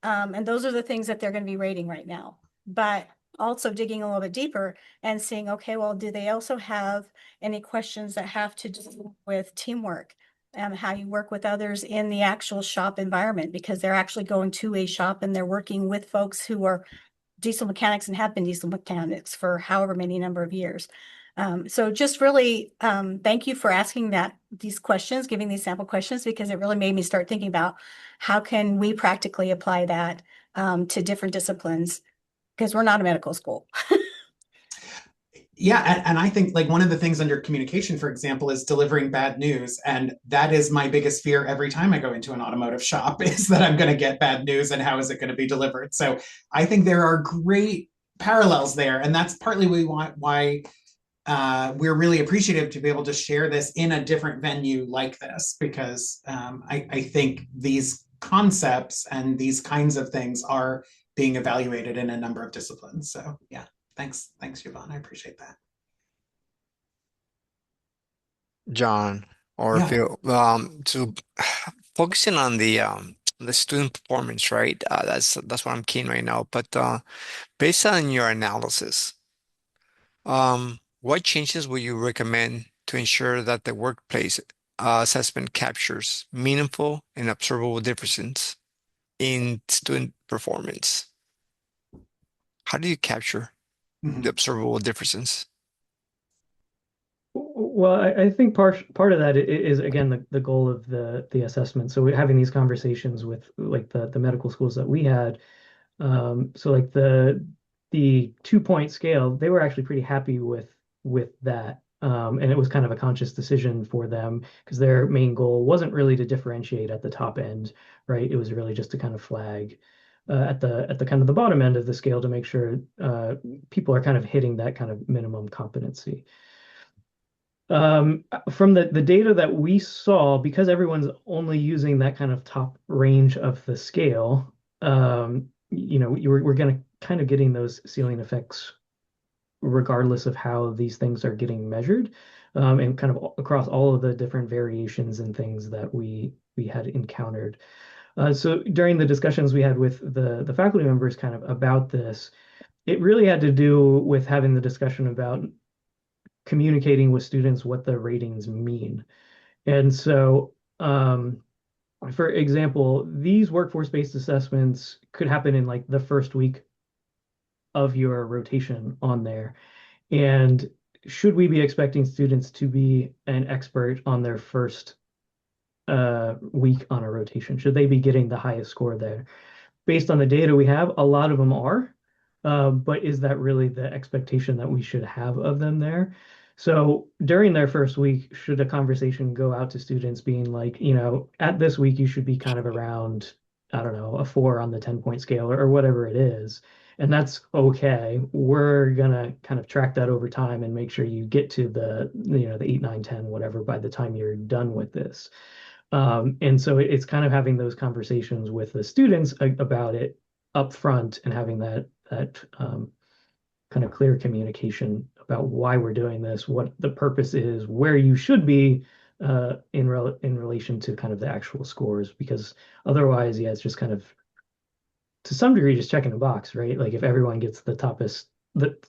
And those are the things that they're going to be rating right now. But also digging a little bit deeper and seeing, okay, well, do they also have any questions that have to do with teamwork? How you work with others in the actual shop environment, because they're actually going to a shop and they're working with folks who are diesel mechanics and have been diesel mechanics for however many number of years. So just really thank you for asking these questions, giving these sample questions, because it really made me start thinking about how can we practically apply that to different disciplines, because we're not a medical school. Yeah, and I think like one of the things under communication, for example, is delivering bad news. And that is my biggest fear every time I go into an automotive shop is that I'm going to get bad news and how is it going to be delivered? So I think there are great parallels there. And that's partly why we're really appreciative to be able to share this in a different venue like this, because I think these concepts and these kinds of things are being evaluated in a number of disciplines. So yeah. Thanks, Yvonne. I appreciate that. John or Yeah. Phil, so focusing on the student performance, right? That's what I'm keen right now. But based on your analysis, what changes would you recommend to ensure that the workplace assessment captures meaningful and observable differences in student performance? How do you capture the Mhm. observable differences? Well, I think part of that is again the goal of the assessment. So we're having these conversations with like the medical schools that we had. So like the 2-point scale, they were actually pretty happy with that. And it was kind of a conscious decision for them because their main goal wasn't really to differentiate at the top end, right? It was really just to kind of flag at the kind of the bottom end of the scale to make sure people are kind of hitting that kind of minimum competency. From the data that we saw, because everyone's only using that kind of top range of the scale, we're going to kind of getting those ceiling effects regardless of how these things are getting measured, and kind of across all of the different variations and things that we had encountered. So during the discussions we had with the faculty members kind of about this, it really had to do with having the discussion about communicating with students what the ratings mean. And so, for example, these workforce-based assessments could happen in like the first week of your rotation on there. And should we be expecting students to be an expert on their first week on a rotation? Should they be getting the highest score there? Based on the data we have, a lot of them are. But is that really the expectation that we should have of them there? So during their first week, should a conversation go out to students being like, at this week, you should be kind of around, I don't know, a 4 on the 10-point scale or whatever it is. And that's okay. We're gonna kind of track that over time and make sure you get to the 8, 9, 10, whatever, by the time you're done with this. And so it's kind of having those conversations with the students about it up front and having that kind of clear communication about why we're doing this, what the purpose is, where you should be in relation to kind of the actual scores, because otherwise, yeah, it's just kind of to some degree just checking a box, right? Like if everyone gets the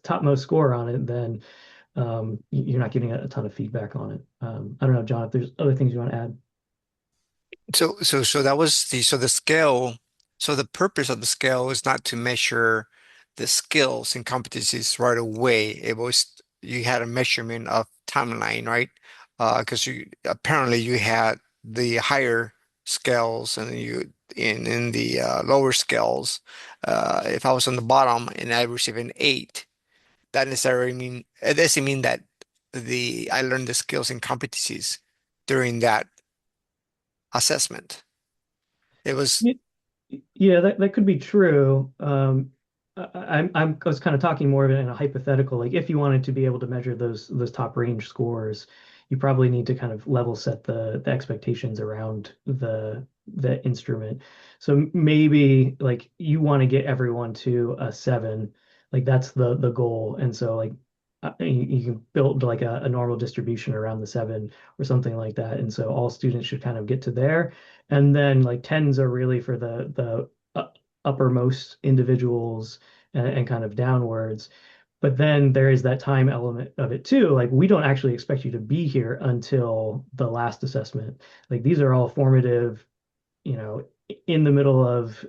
topmost score on it, then you're not getting a ton of feedback on it. I don't know, John, if there's other things you want to add. So that was the scale. So the purpose of the scale is not to measure the skills and competencies right away. It was you had a measurement of timeline, right? Because you apparently you had the higher scales and you in the lower scales. If I was on the bottom and I received an 8, that necessarily mean it doesn't mean that the I learned the skills and competencies during that assessment. It was Yeah, that could be true. I was kind of talking more of it in a hypothetical, like if you wanted to be able to measure those top range scores, you probably need to kind of level set the expectations around the instrument. So maybe like you want to get everyone to a 7, like that's the goal. And so like you can build like a normal distribution around the 7 or something like that. And so all students should kind of get to there. And then like 10s are really for the uppermost individuals and kind of downwards. But then there is that time element of it too. Like we don't actually expect you to be here until the last assessment. Like these are all formative, in the middle of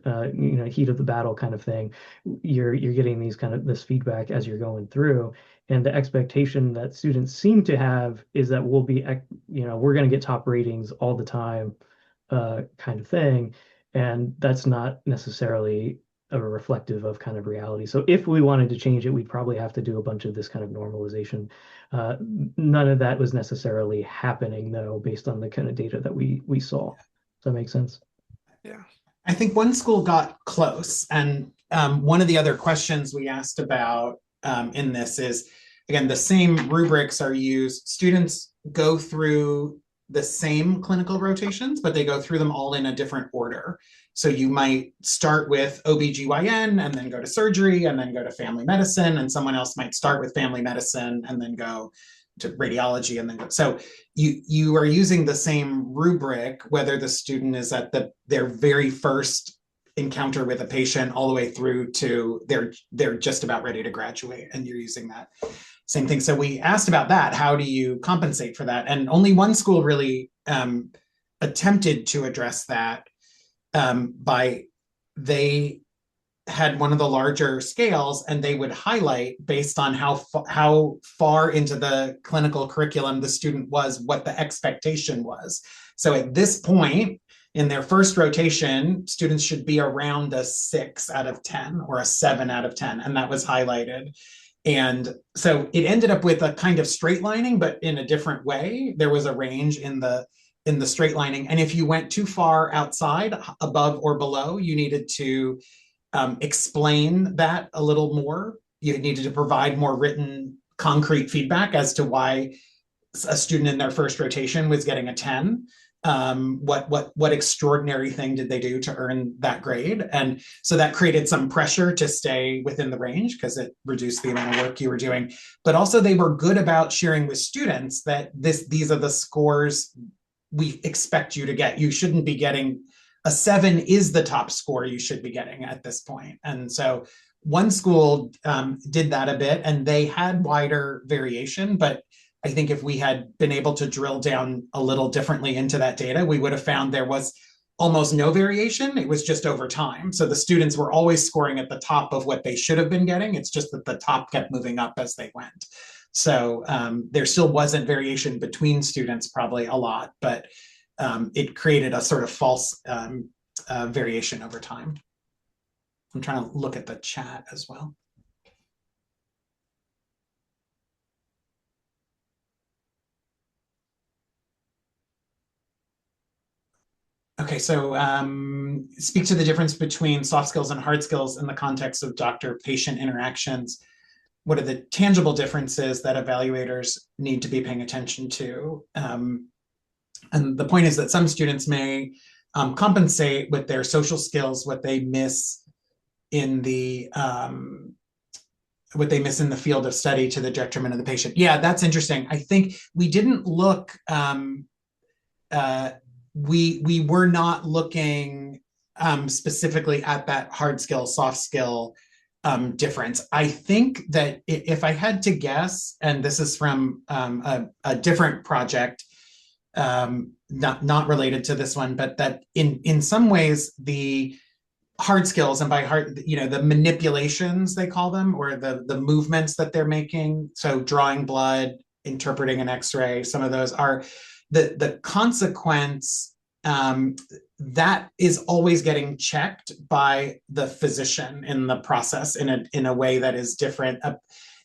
heat of the battle kind of thing. You're getting these kind of this feedback as you're going through. And the expectation that students seem to have is that we're going to get top ratings all the time, kind of thing. And that's not necessarily a reflective of kind of reality. So if we wanted to change it, we'd probably have to do a bunch of this kind of normalization. None of that was necessarily happening though, based on the kind of data that we saw. Does that make sense? yeah. I think one school got close. And one of the other questions we asked about in this is, again, the same rubrics are used. Students go through the same clinical rotations, but they go through them all in a different order. So you might start with OBGYN and then go to surgery and then go to family medicine, and someone else might start with family medicine and then go to radiology and then go. So you are using the same rubric, whether the student is at their very first encounter with a patient all the way through to they're just about ready to graduate, and you're using that same thing. So we asked about that. How do you compensate for that? And only one school really attempted to address that they had one of the larger scales, and they would highlight based on how far into the clinical curriculum the student was, what the expectation was. So at this point in their first rotation, students should be around a 6 out of 10 or a 7 out of 10, and that was highlighted. And so it ended up with a kind of straight lining, but in a different way. There was a range in the straight lining. And if you went too far outside, above or below, you needed to explain that a little more. You needed to provide more written, concrete feedback as to why a student in their first rotation was getting a 10. What extraordinary thing did they do to earn that grade? And so that created some pressure to stay within the range because it reduced the amount of work you were doing. But also they were good about sharing with students that these are the scores we expect you to get. You shouldn't be getting a 7 is the top score you should be getting at this point. And so one school did that a bit, and they had wider variation, but I think if we had been able to drill down a little differently into that data, we would have found there was almost no variation. It was just over time. So the students were always scoring at the top of what they should have been getting. It's just that the top kept moving up as they went. So there still wasn't variation between students, probably a lot, but it created a sort of false variation over time. I'm trying to look at the chat as well. Okay, so speak to the difference between soft skills and hard skills in the context of doctor-patient interactions. What are the tangible differences that evaluators need to be paying attention to? And the point is that some students may compensate with their social skills what they miss in the field of study to the detriment of the patient. Yeah, that's interesting. I think we didn't look. We were not looking specifically at that hard skill, soft skill difference. I think that if I had to guess, and this is from a different project, not related to this one, but that in some ways the hard skills, and by hard, the manipulations they call them, or the movements that they're making, so drawing blood, interpreting an x-ray, some of those are the consequence that is always getting checked by the physician in the process in a way that is different.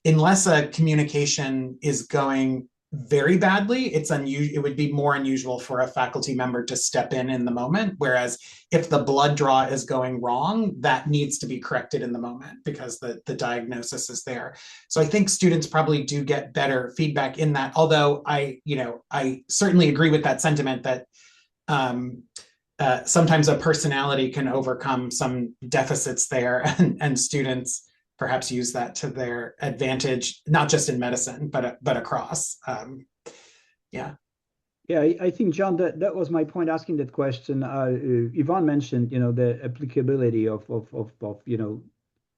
Unless a communication is going very badly, it would be more unusual for a faculty member to step in the moment. Whereas if the blood draw is going wrong, that needs to be corrected in the moment because the diagnosis is there. So I think students probably do get better feedback in that. Although I certainly agree with that sentiment that sometimes a personality can overcome some deficits there, and students perhaps use that to their advantage, not just in medicine, but across. Yeah. Yeah, I think, John, that was my point asking that question. Yvonne mentioned, the applicability of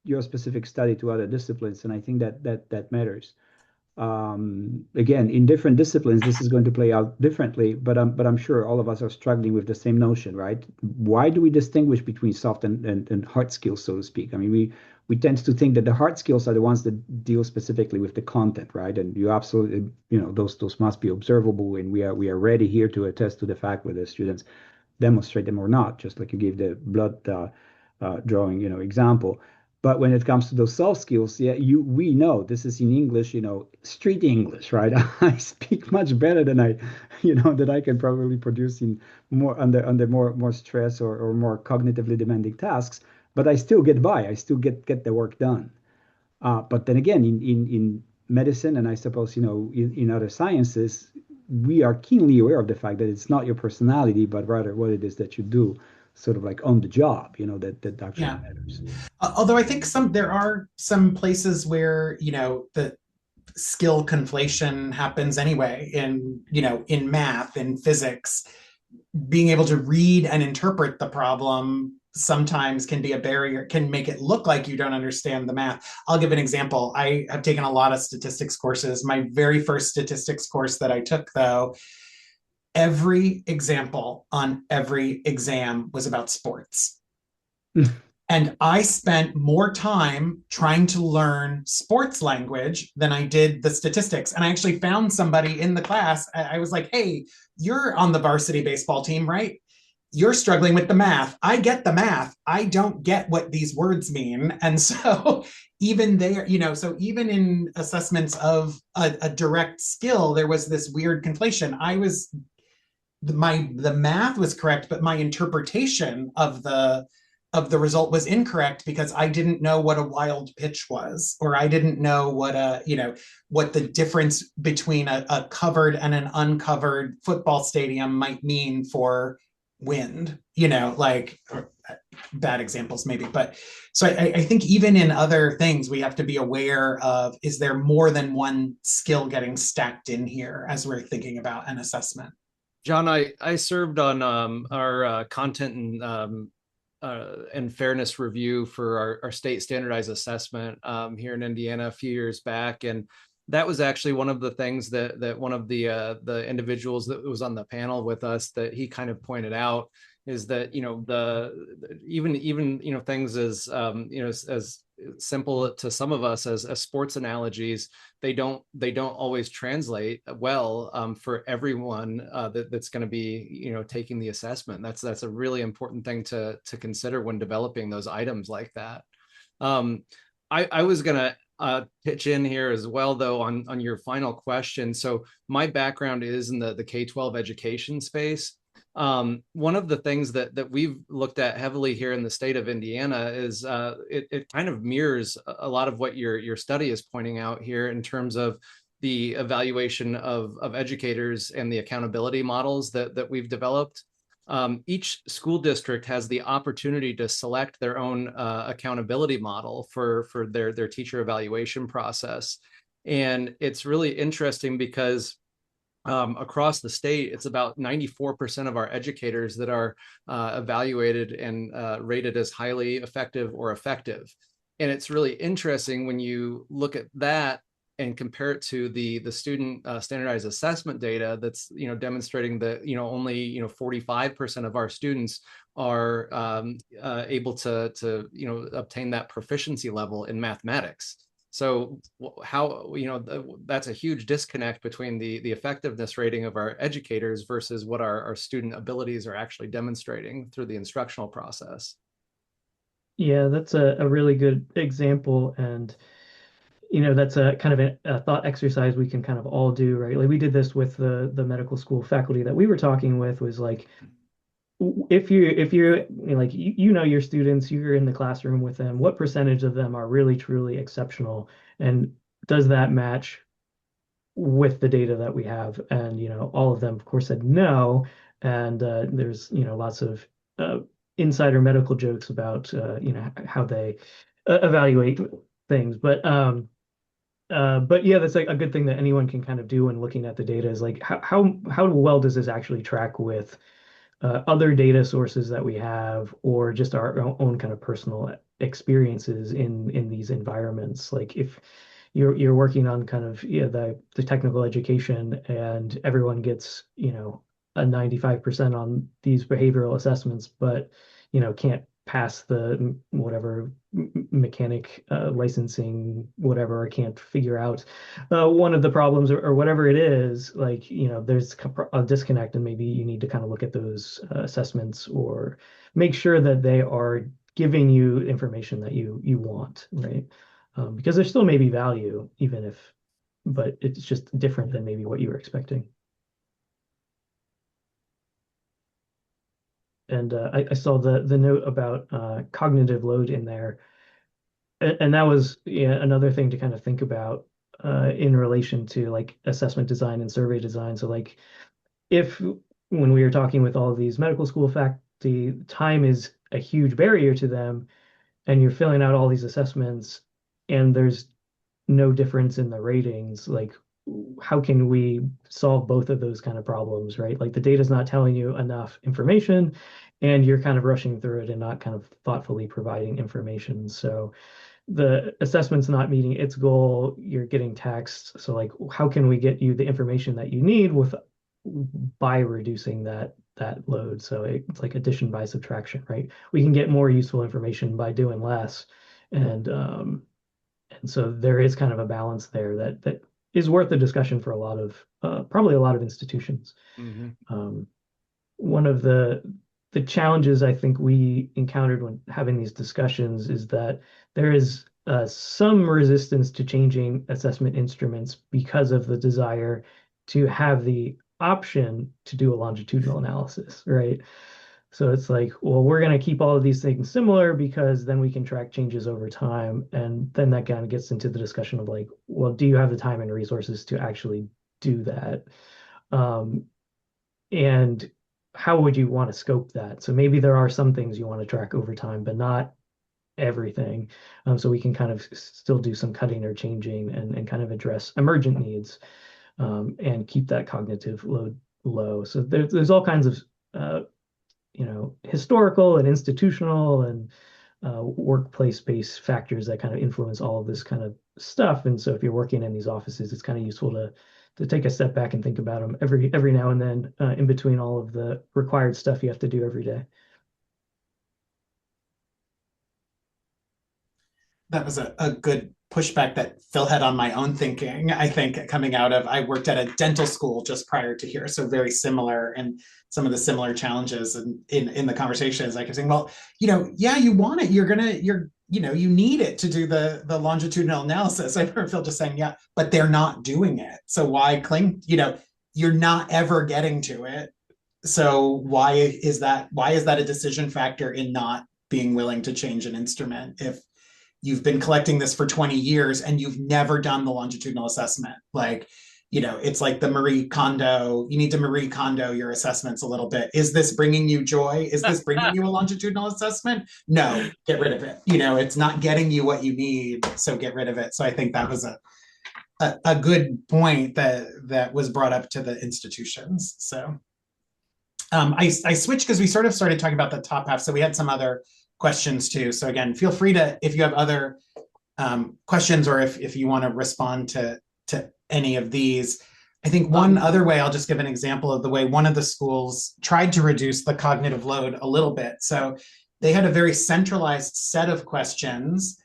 your specific study to other disciplines, and I think that matters. Again, in different disciplines, this is going to play out differently, but I'm sure all of us are struggling with the same notion, right? Why do we distinguish between soft and hard skills, so to speak? I mean, we tend to think that the hard skills are the ones that deal specifically with the content, right? And you absolutely, those must be observable, and we are ready here to attest to the fact whether students demonstrate them or not, just like you gave the blood drawing, example. But when it comes to those soft skills, yeah, we know this is in English, street English, right? I speak much better than that I can probably produce in more under more stress or more cognitively demanding tasks. But I still get by. I still get the work done. But then again, in medicine, and I suppose in other sciences, we are keenly aware of the fact that it's not your personality, but rather what it is that you do, sort of like on the job, that actually matters. Although I think there are some places where the skill conflation happens anyway. In math, in physics, being able to read and interpret the problem sometimes can be a barrier, can make it look like you don't understand the math. I'll give an example. I have taken a lot of statistics courses. My very first statistics course that I took, though, every example on every exam was about sports. And I spent more time trying to learn sports language than I did the statistics. And I actually found somebody in the class. I was like, hey, you're on the varsity baseball team, right? You're struggling with the math. I get the math. I don't get what these words mean. And so even there, so even in assessments of a direct skill, there was this weird conflation. The math was correct, but my interpretation of the result was incorrect because I didn't know what a wild pitch was, or I didn't know what the difference between a covered and an uncovered football stadium might mean for wind, like bad examples maybe. But so I think even in other things, we have to be aware of, is there more than one skill getting stacked in here as we're thinking about an assessment? John, I served on our content and fairness review for our state standardized assessment here in Indiana a few years back, and that was actually one of the things that one of the individuals that was on the panel with us, that he kind of pointed out, is that even things as as simple to some of us as sports analogies, they don't always translate well for everyone that's going to be taking the assessment. That's a really important thing to consider when developing those items like that. I was going to pitch in here as well, though, on your final question. So my background is in the K-12 education space. One of the things that we've looked at heavily here in the state of Indiana is it kind of mirrors a lot of what your study is pointing out here in terms of the evaluation of educators and the accountability models that we've developed. Each school district has the opportunity to select their own accountability model for their teacher evaluation process. And it's really interesting because across the state, it's about 94% of our educators that are evaluated and rated as highly effective or effective. And it's really interesting when you look at that and compare it to the student standardized assessment data that's demonstrating that only 45% of our students are able to obtain that proficiency level in mathematics. So how that's a huge disconnect between the effectiveness rating of our educators versus what our student abilities are actually demonstrating through the instructional process. Yeah, that's a really good example. And that's a kind of a thought exercise we can kind of all do, right? Like we did this with the medical school faculty that we were talking with, was like, if you're like your students, you're in the classroom with them, what percentage of them are really truly exceptional, and does that match with the data that we have? And all of them of course said no. And there's lots of insider medical jokes about how they evaluate things, but yeah, that's like a good thing that anyone can kind of do when looking at the data, is like how well does this actually track with other data sources that we have, or just our own kind of personal experiences in these environments. Like if you're working on kind of the technical education, and everyone gets a 95% on these behavioral assessments, but can't pass the whatever mechanic licensing whatever, or can't figure out one of the problems, or whatever it is, like there's a disconnect, and maybe you need to kind of look at those assessments, or make sure that they are giving you information that you want, right? Because there still may be value, but it's just different than maybe what you were expecting. And I saw the note about cognitive load in there, and that was another thing to kind of think about in relation to like assessment design and survey design. So like if when we were talking with all of these medical school faculty, time is a huge barrier to them, and you're filling out all these assessments and there's no difference in the ratings, like how can we solve both of those kind of problems, right? Like the data's not telling you enough information, and you're kind of rushing through it and not kind of thoughtfully providing information. So the assessment's not meeting its goal, you're getting taxed. So like how can we get you the information that you need by reducing that load? So it's like addition by subtraction, right? We can get more useful information by doing less. And so there is kind of a balance there that is worth a discussion for a lot of probably a lot of institutions. Mm-hmm. One of the challenges I think we encountered when having these discussions is that there is some resistance to changing assessment instruments because of the desire to have the option to do a longitudinal analysis, right? So it's like, well, we're going to keep all of these things similar because then we can track changes over time. And then that kind of gets into the discussion of like, well, do you have the time and resources to actually do that? And how would you want to scope that? So maybe there are some things you want to track over time, but not everything. So we can kind of still do some cutting or changing, and kind of address emergent needs, and keep that cognitive load low. So there's all kinds of historical and institutional and workplace-based factors that kind of influence all of this kind of stuff. And so if you're working in these offices, it's kind of useful to take a step back and think about them every now and then, in between all of the required stuff you have to do every day. That was a good pushback that Phil had on my own thinking. I think coming out of, I worked at a dental school just prior to here, so very similar, and some of the similar challenges and in the conversations, like I was saying, well, yeah, you want it, you need it to do the longitudinal analysis. I remember Phil just saying, yeah, but they're not doing it. So why cling, you're not ever getting to it. So why is that a decision factor in not being willing to change an instrument if you've been collecting this for 20 years and you've never done the longitudinal assessment? Like, it's like the Marie Kondo, you need to Marie Kondo your assessments a little bit. Is this bringing you joy? Is this bringing you a longitudinal assessment? No, get rid of it. It's not getting you what you need, so get rid of it. So I think that was a good point that was brought up to the institutions. So I switched because we sort of started talking about the top half. So we had some other questions too. So again, feel free to, if you have other questions, or if you want to respond to any of these. I think one other way, I'll just give an example of the way one of the schools tried to reduce the cognitive load a little bit. So they had a very centralized set of questions,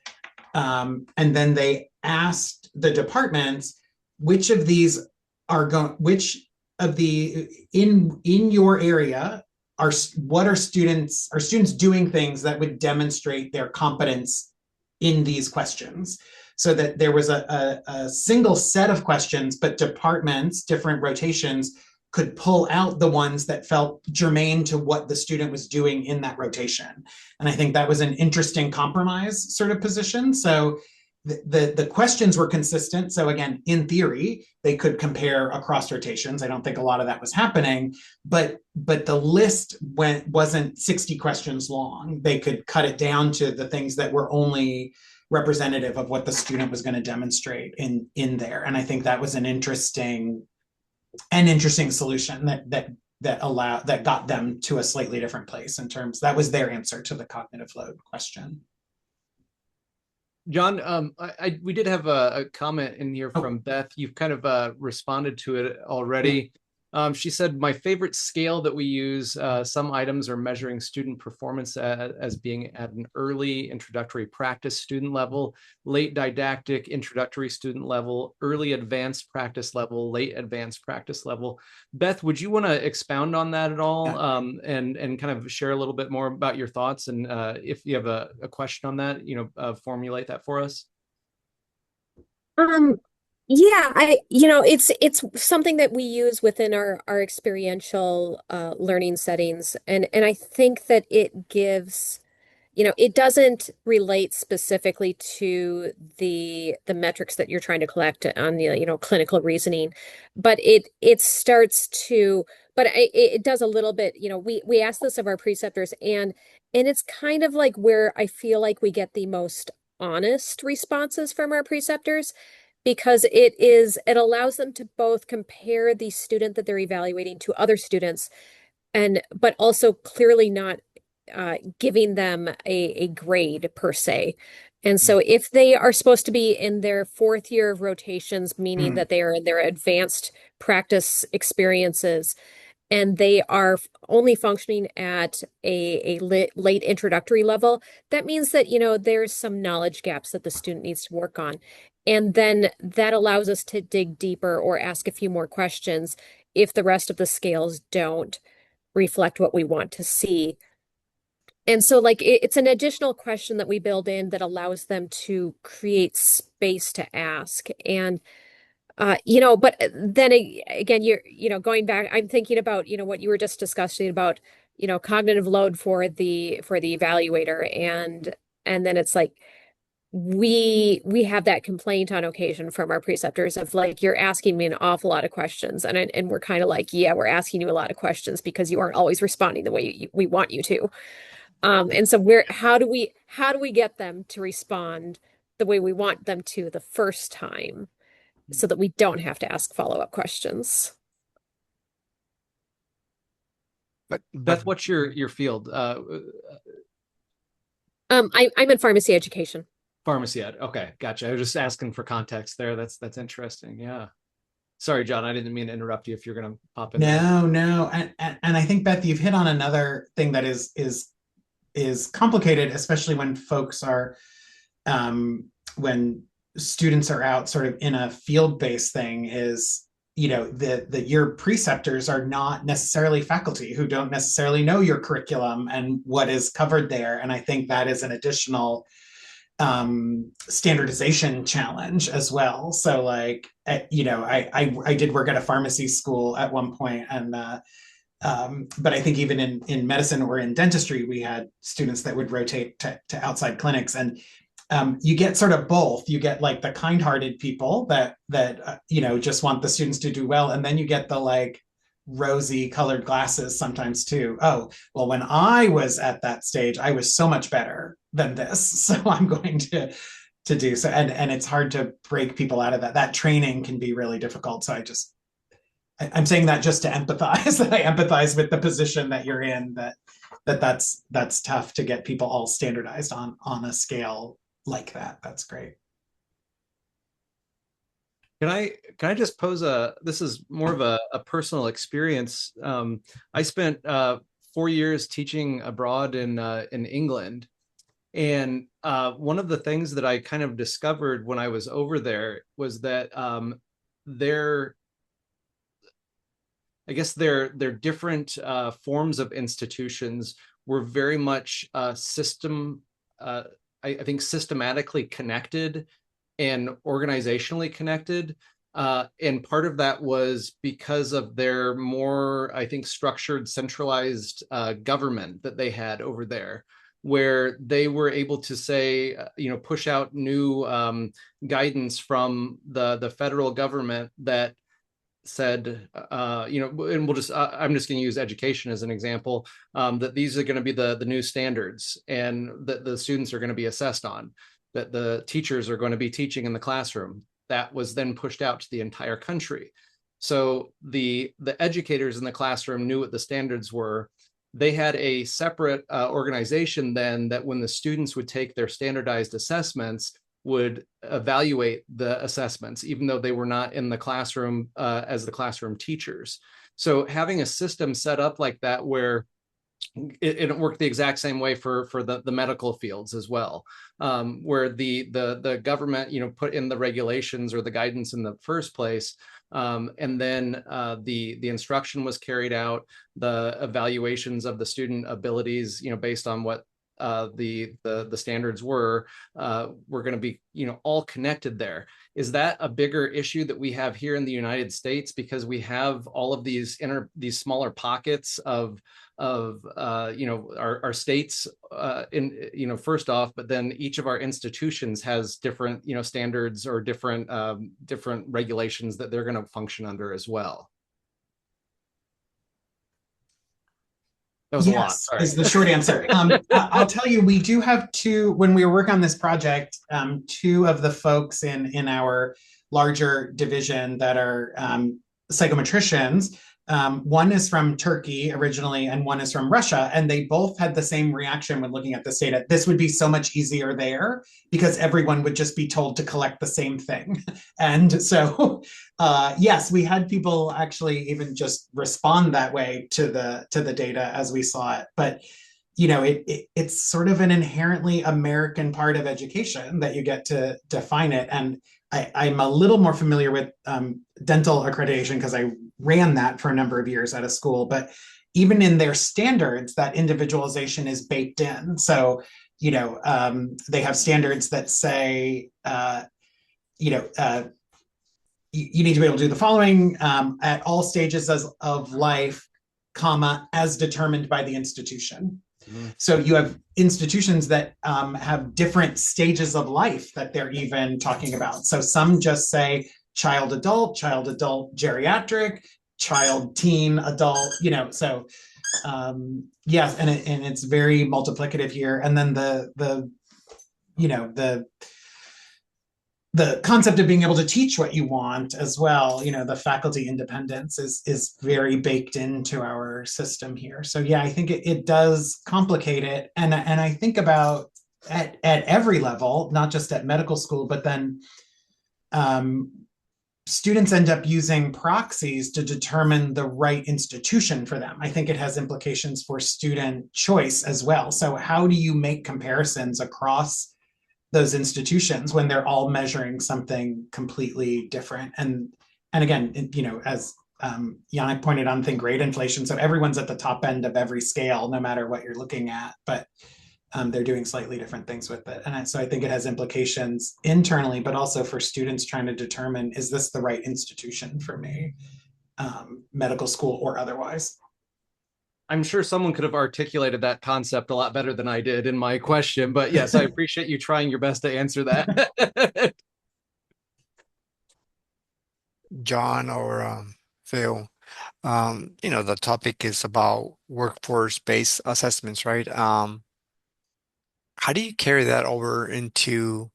and then they asked the departments which of these are going, which of the in your area are students doing things that would demonstrate their competence in these questions, so that there was a single set of questions, but departments, different rotations, could pull out the ones that felt germane to what the student was doing in that rotation. And I think that was an interesting compromise sort of position. So the questions were consistent. So again, in theory, they could compare across rotations. I don't think a lot of that was happening, but the list wasn't 60 questions long. They could cut it down to the things that were only representative of what the student was going to demonstrate in there. And I think that was an interesting solution that got them to a slightly different place in terms, that was their answer to the cognitive load question. John, we did have a comment in here from Beth. You've kind of responded to it already. She said, my favorite scale that we use, some items are measuring student performance as being at an early introductory practice student level, late didactic introductory student level, early advanced practice level, late advanced practice level. Beth, would you want to expound on that at all, and kind of share a little bit more about your thoughts? And if you have a question on that, formulate that for us. Yeah, it's something that we use within our experiential learning settings, and I think that it gives, it doesn't relate specifically to the metrics that you're trying to collect on the clinical reasoning, but it starts to, but it does a little bit. We ask this of our preceptors, and it's kind of like where I feel like we get the most honest responses from our preceptors, because it allows them to both compare the student that they're evaluating to other students, but also clearly not giving them a grade per se. And so if they are supposed to be in their fourth year of rotations, meaning that they are in their advanced practice experiences, and they are only functioning at a late introductory level, that means that, there's some knowledge gaps that the student needs to work on. And then that allows us to dig deeper or ask a few more questions if the rest of the scales don't reflect what we want to see. And so it's an additional question that we build in that allows them to create space to ask. And but then again, you're, going back, I'm thinking about, what you were just discussing about, cognitive load for the evaluator. And then it's like, we have that complaint on occasion from our preceptors of like, you're asking me an awful lot of questions. And we're kind of like, yeah, we're asking you a lot of questions because you aren't always responding the way we want you to. And so how do we get them to respond the way we want them to the first time, so that we don't have to ask follow-up questions? But Beth, what's your field? I'm in pharmacy education. Pharmacy ed. Okay, gotcha. I was just asking for context there. That's interesting. Yeah. Sorry, John, I didn't mean to interrupt you if you're going to pop in. No. And I think, Beth, you've hit on another thing that is complicated, especially when folks are, when students are out sort of in a field-based thing, is, that your preceptors are not necessarily faculty who don't necessarily know your curriculum and what is covered there. And I think that is an additional standardization challenge as well. So like, I did work at a pharmacy school at one point, and but I think even in medicine or in dentistry, we had students that would rotate to outside clinics, and you get sort of both. You get like the kind-hearted people that just want the students to do well, and then you get the like rosy colored glasses sometimes too. Oh, well, when I was at that stage, I was so much better than this, so I'm going to do so. And it's hard to break people out of that. That training can be really difficult. So I'm saying that just to empathize, that I empathize with the position that you're in, that's tough to get people all standardized on a scale like that. That's great. Can I just pose this is more of a personal experience. I spent 4 years teaching abroad in England. And one of the things that I kind of discovered when I was over there was that their different forms of institutions were very much I think systematically connected and organizationally connected. And part of that was because of their more, I think, structured, centralized government that they had over there, where they were able to say, push out new guidance from the federal government that said, and we'll just, I'm just going to use education as an example, that these are going to be the new standards, and that the students are going to be assessed on, that the teachers are going to be teaching in the classroom. That was then pushed out to the entire country. So the educators in the classroom knew what the standards were. They had a separate organization then that when the students would take their standardized assessments, would evaluate the assessments, even though they were not in the classroom as the classroom teachers. So having a system set up like that, where it worked the exact same way for the medical fields as well, where the government put in the regulations or the guidance in the first place, and then the instruction was carried out, the evaluations of the student abilities based on what the standards were going to be all connected there. Is that a bigger issue that we have here in the United States, because we have all of these smaller pockets of our states in first off, but then each of our institutions has different standards or different regulations that they're going to function under as well? That was a lot. Sorry. Is the short answer. I'll tell you, we do have when we were working on this project, two of the folks in our larger division that are psychometricians. One is from Turkey originally, and one is from Russia. And they both had the same reaction when looking at this data. This would be so much easier there, because everyone would just be told to collect the same thing. And so, yes, we had people actually even just respond that way to the data as we saw it. But it's sort of an inherently American part of education that you get to define it. And I'm a little more familiar with dental accreditation because I ran that for a number of years at a school, but even in their standards, that individualization is baked in. So, they have standards that say, you need to be able to do the following at all stages of life, as determined by the institution. So you have institutions that have different stages of life that they're even talking about. So some just say child, adult, geriatric, child, teen, adult, so yes, and it's very multiplicative here. And then the concept of being able to teach what you want as well, the faculty independence is very baked into our system here. So yeah, I think it does complicate it. And I think about at every level, not just at medical school, but then students end up using proxies to determine the right institution for them. I think it has implications for student choice as well. So how do you make comparisons across those institutions when they're all measuring something completely different? And again, as Yannick pointed on, think grade inflation. So everyone's at the top end of every scale, no matter what you're looking at, but they're doing slightly different things with it. And so I think it has implications internally, but also for students trying to determine, is this the right institution for me, medical school or otherwise? I'm sure someone could have articulated that concept a lot better than I did in my question, but yes, I appreciate you trying your best to answer that. John or Phil, the topic is about workforce-based assessments, right? How do you carry that over into,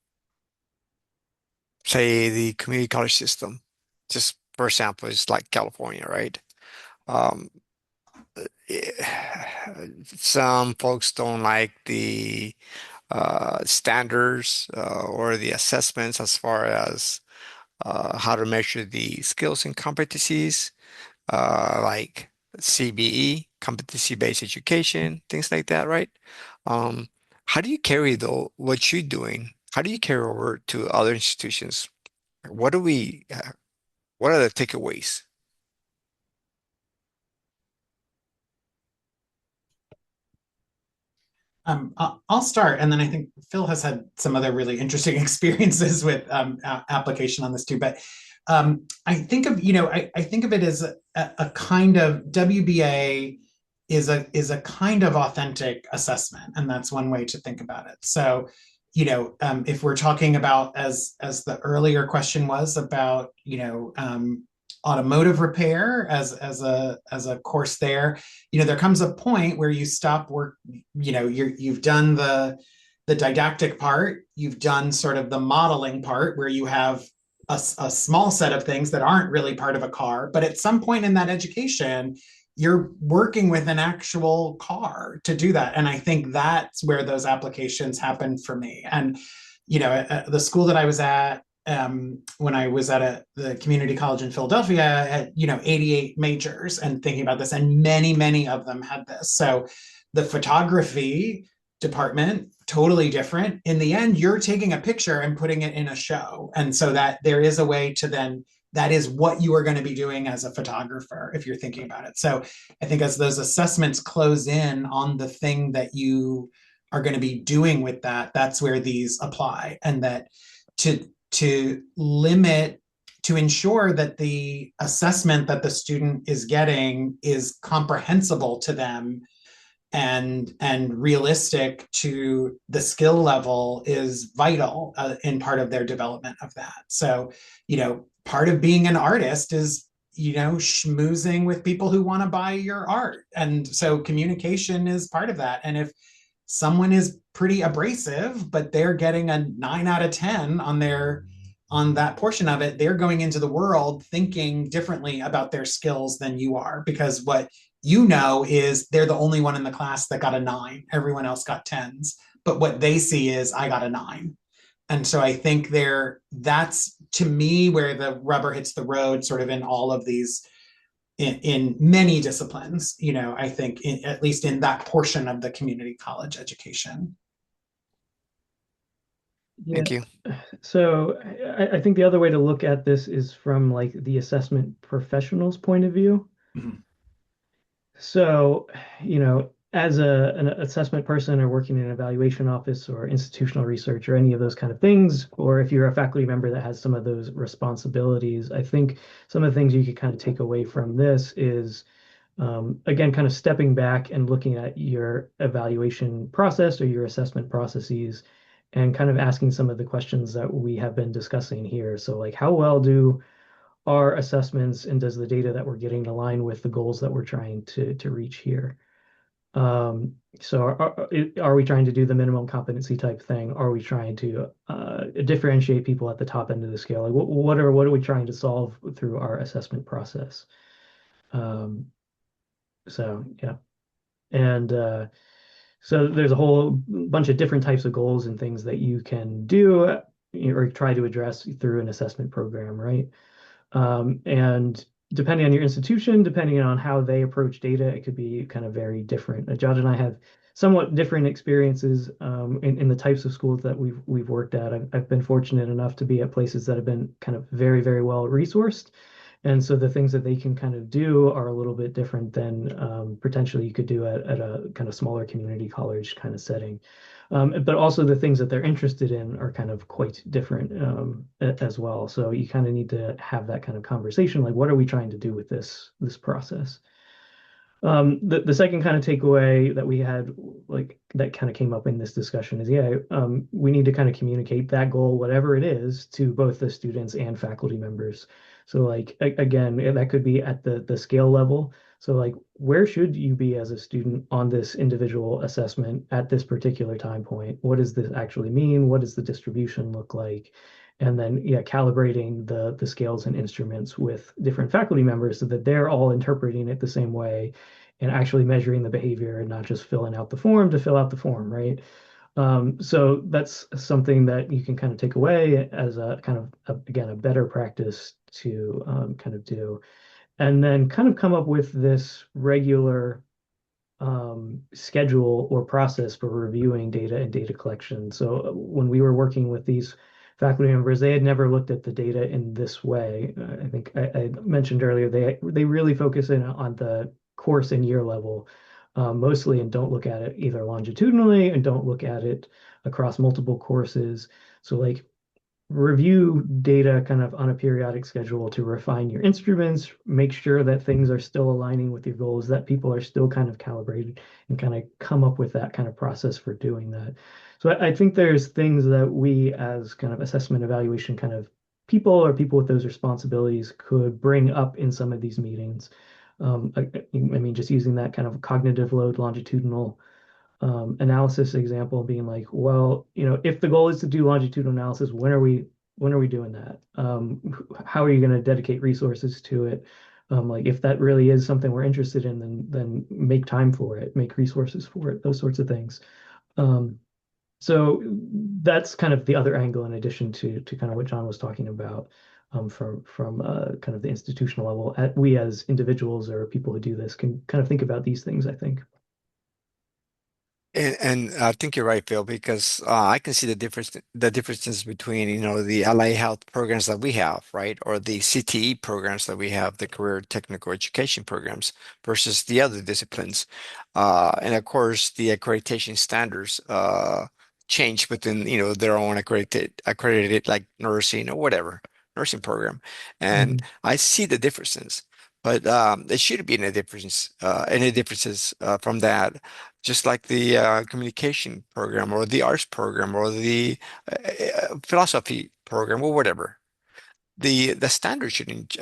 say, the community college system? Just for example, it's like California, right? Um, some folks don't like the standards or the assessments as far as how to measure the skills and competencies, like CBE, competency-based education, things like that, right? Um, how do you carry though what you're doing? How do you carry over to other institutions? What do we, what are the takeaways? I'll start, and then I think Phil has had some other really interesting experiences with application on this too. But I think of I think of it as a kind of WBA is a kind of authentic assessment, and that's one way to think about it. So if we're talking about, as the earlier question was about automotive repair as a course there, there comes a point where you stop work, you've done the didactic part, you've done sort of the modeling part where you have a small set of things that aren't really part of a car, but at some point in that education you're working with an actual car to do that. And I think that's where those applications happen for me. And at the school that I was at, when I was at the community college in Philadelphia, I had 88 majors and thinking about this, and many of them had this. So the photography department, totally different. In the end, you're taking a picture and putting it in a show, and so that there is a way to then, that is what you are going to be doing as a photographer if you're thinking about it. So I think as those assessments close in on the thing that you are going to be doing with that, that's where these apply. And that to limit, to ensure that the assessment that the student is getting is comprehensible to them and realistic to the skill level is vital in part of their development of that. So part of being an artist is schmoozing with people who want to buy your art, and so communication is part of that. And if someone is pretty abrasive, but they're getting a 9 out of 10 on that portion of it, they're going into the world thinking differently about their skills than you are, because what is they're the only one in the class that got a 9. Everyone else got 10s. But what they see is, I got a 9. And so I think that's to me where the rubber hits the road, sort of in all of these, in many disciplines, I think at least in that portion of the community college education. Yeah. Thank you. So I think the other way to look at this is from like the assessment professional's point of view. Mhm. So, as an assessment person or working in an evaluation office or institutional research or any of those kind of things, or if you're a faculty member that has some of those responsibilities, I think some of the things you could kind of take away from this is, again, kind of stepping back and looking at your evaluation process or your assessment processes and kind of asking some of the questions that we have been discussing here. So like, how well do our assessments and does the data that we're getting align with the goals that we're trying to reach here? So are we trying to do the minimum competency type thing? Are we trying to differentiate people at the top end of the scale? Like what are we trying to solve through our assessment process? So yeah, and so there's a whole bunch of different types of goals and things that you can do or try to address through an assessment program, right? And depending on your institution, depending on how they approach data, it could be kind of very different. John and I have somewhat different experiences in the types of schools that we've worked at. I've been fortunate enough to be at places that have been kind of very, very well resourced. And so the things that they can kind of do are a little bit different than potentially you could do at a kind of smaller community college kind of setting. But also the things that they're interested in are kind of quite different as well. So you kind of need to have that kind of conversation, like what are we trying to do with this process? The second kind of takeaway that we had, like that kind of came up in this discussion is, yeah, we need to kind of communicate that goal, whatever it is, to both the students and faculty members. So like again, that could be at the scale level. So like where should you be as a student on this individual assessment at this particular time point? What does this actually mean? What does the distribution look like? And then yeah, calibrating the scales and instruments with different faculty members so that they're all interpreting it the same way and actually measuring the behavior and not just filling out the form to fill out the form, right? So that's something that you can kind of take away as a kind of, again, a better practice to kind of do. And then kind of come up with this regular schedule or process for reviewing data and data collection. So when we were working with these faculty members, they had never looked at the data in this way. I think I mentioned earlier, they really focus in on the course and year level mostly and don't look at it either longitudinally and don't look at it across multiple courses. So like review data kind of on a periodic schedule to refine your instruments, make sure that things are still aligning with your goals, that people are still kind of calibrated and kind of come up with that kind of process for doing that. So I think there's things that we as kind of assessment evaluation kind of people or people with those responsibilities could bring up in some of these meetings. I mean, just using that kind of cognitive load longitudinal analysis example being like, well, if the goal is to do longitudinal analysis, when are we doing that? How are you going to dedicate resources to it? Like if that really is something we're interested in, then make time for it, make resources for it, those sorts of things. So that's kind of the other angle in addition to kind of what John was talking about from kind of the institutional level. We as individuals or people who do this can kind of think about these things, I think. And I think you're right, Phil, because I can see the differences between, the allied health programs that we have, right, or the CTE programs that we have, the career technical education programs, versus the other disciplines. And of course, the accreditation standards change within, their own accredited like nursing or whatever, nursing program. And I see the differences. But there shouldn't be any differences from that, just like the communication program or the arts program or the philosophy program or whatever. The standard shouldn't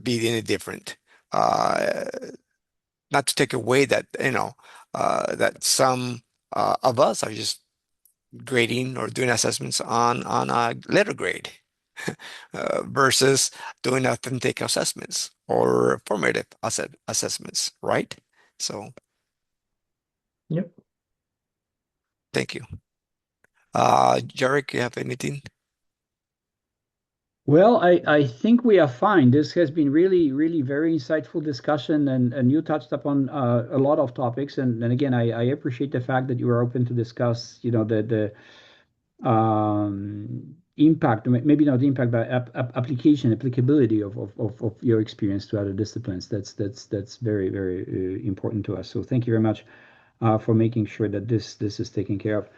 be any different. Uh, Not to take away that, that some of us are just grading or doing assessments on a letter grade versus doing authentic assessments or formative assessments, right? So, Yep. thank you. Jarek, you have anything? Well, I think we are fine. This has been really, really very insightful discussion, and you touched upon a lot of topics. And again, I appreciate the fact that you were open to discuss, the impact, maybe not the impact, but applicability of your experience to other disciplines. That's very, very important to us. So thank you very much for making sure that this is taken care of.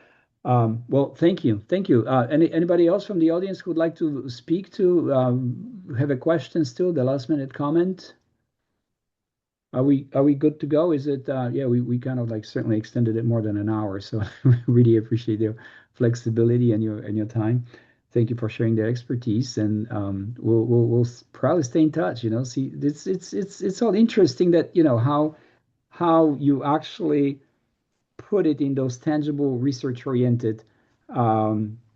Well, thank you. Thank you. Anybody else from the audience who would like to speak to, have a question still, the last minute comment? Are we good to go? Is it yeah, we kind of like certainly extended it more than an hour, so really appreciate your flexibility and your time. Thank you for sharing the expertise, and we'll probably stay in touch. See, it's all interesting that how you actually put it in those tangible research-oriented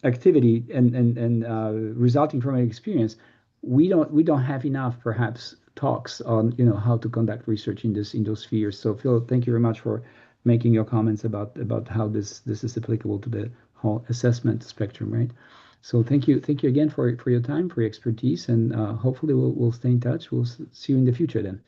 activity and resulting from an experience. We don't have enough perhaps talks on how to conduct research in those spheres. So Phil, thank you very much for making your comments about how this is applicable to the whole assessment spectrum, right? So thank you again for your time, for your expertise, and hopefully we'll stay in touch. We'll see you in the future then.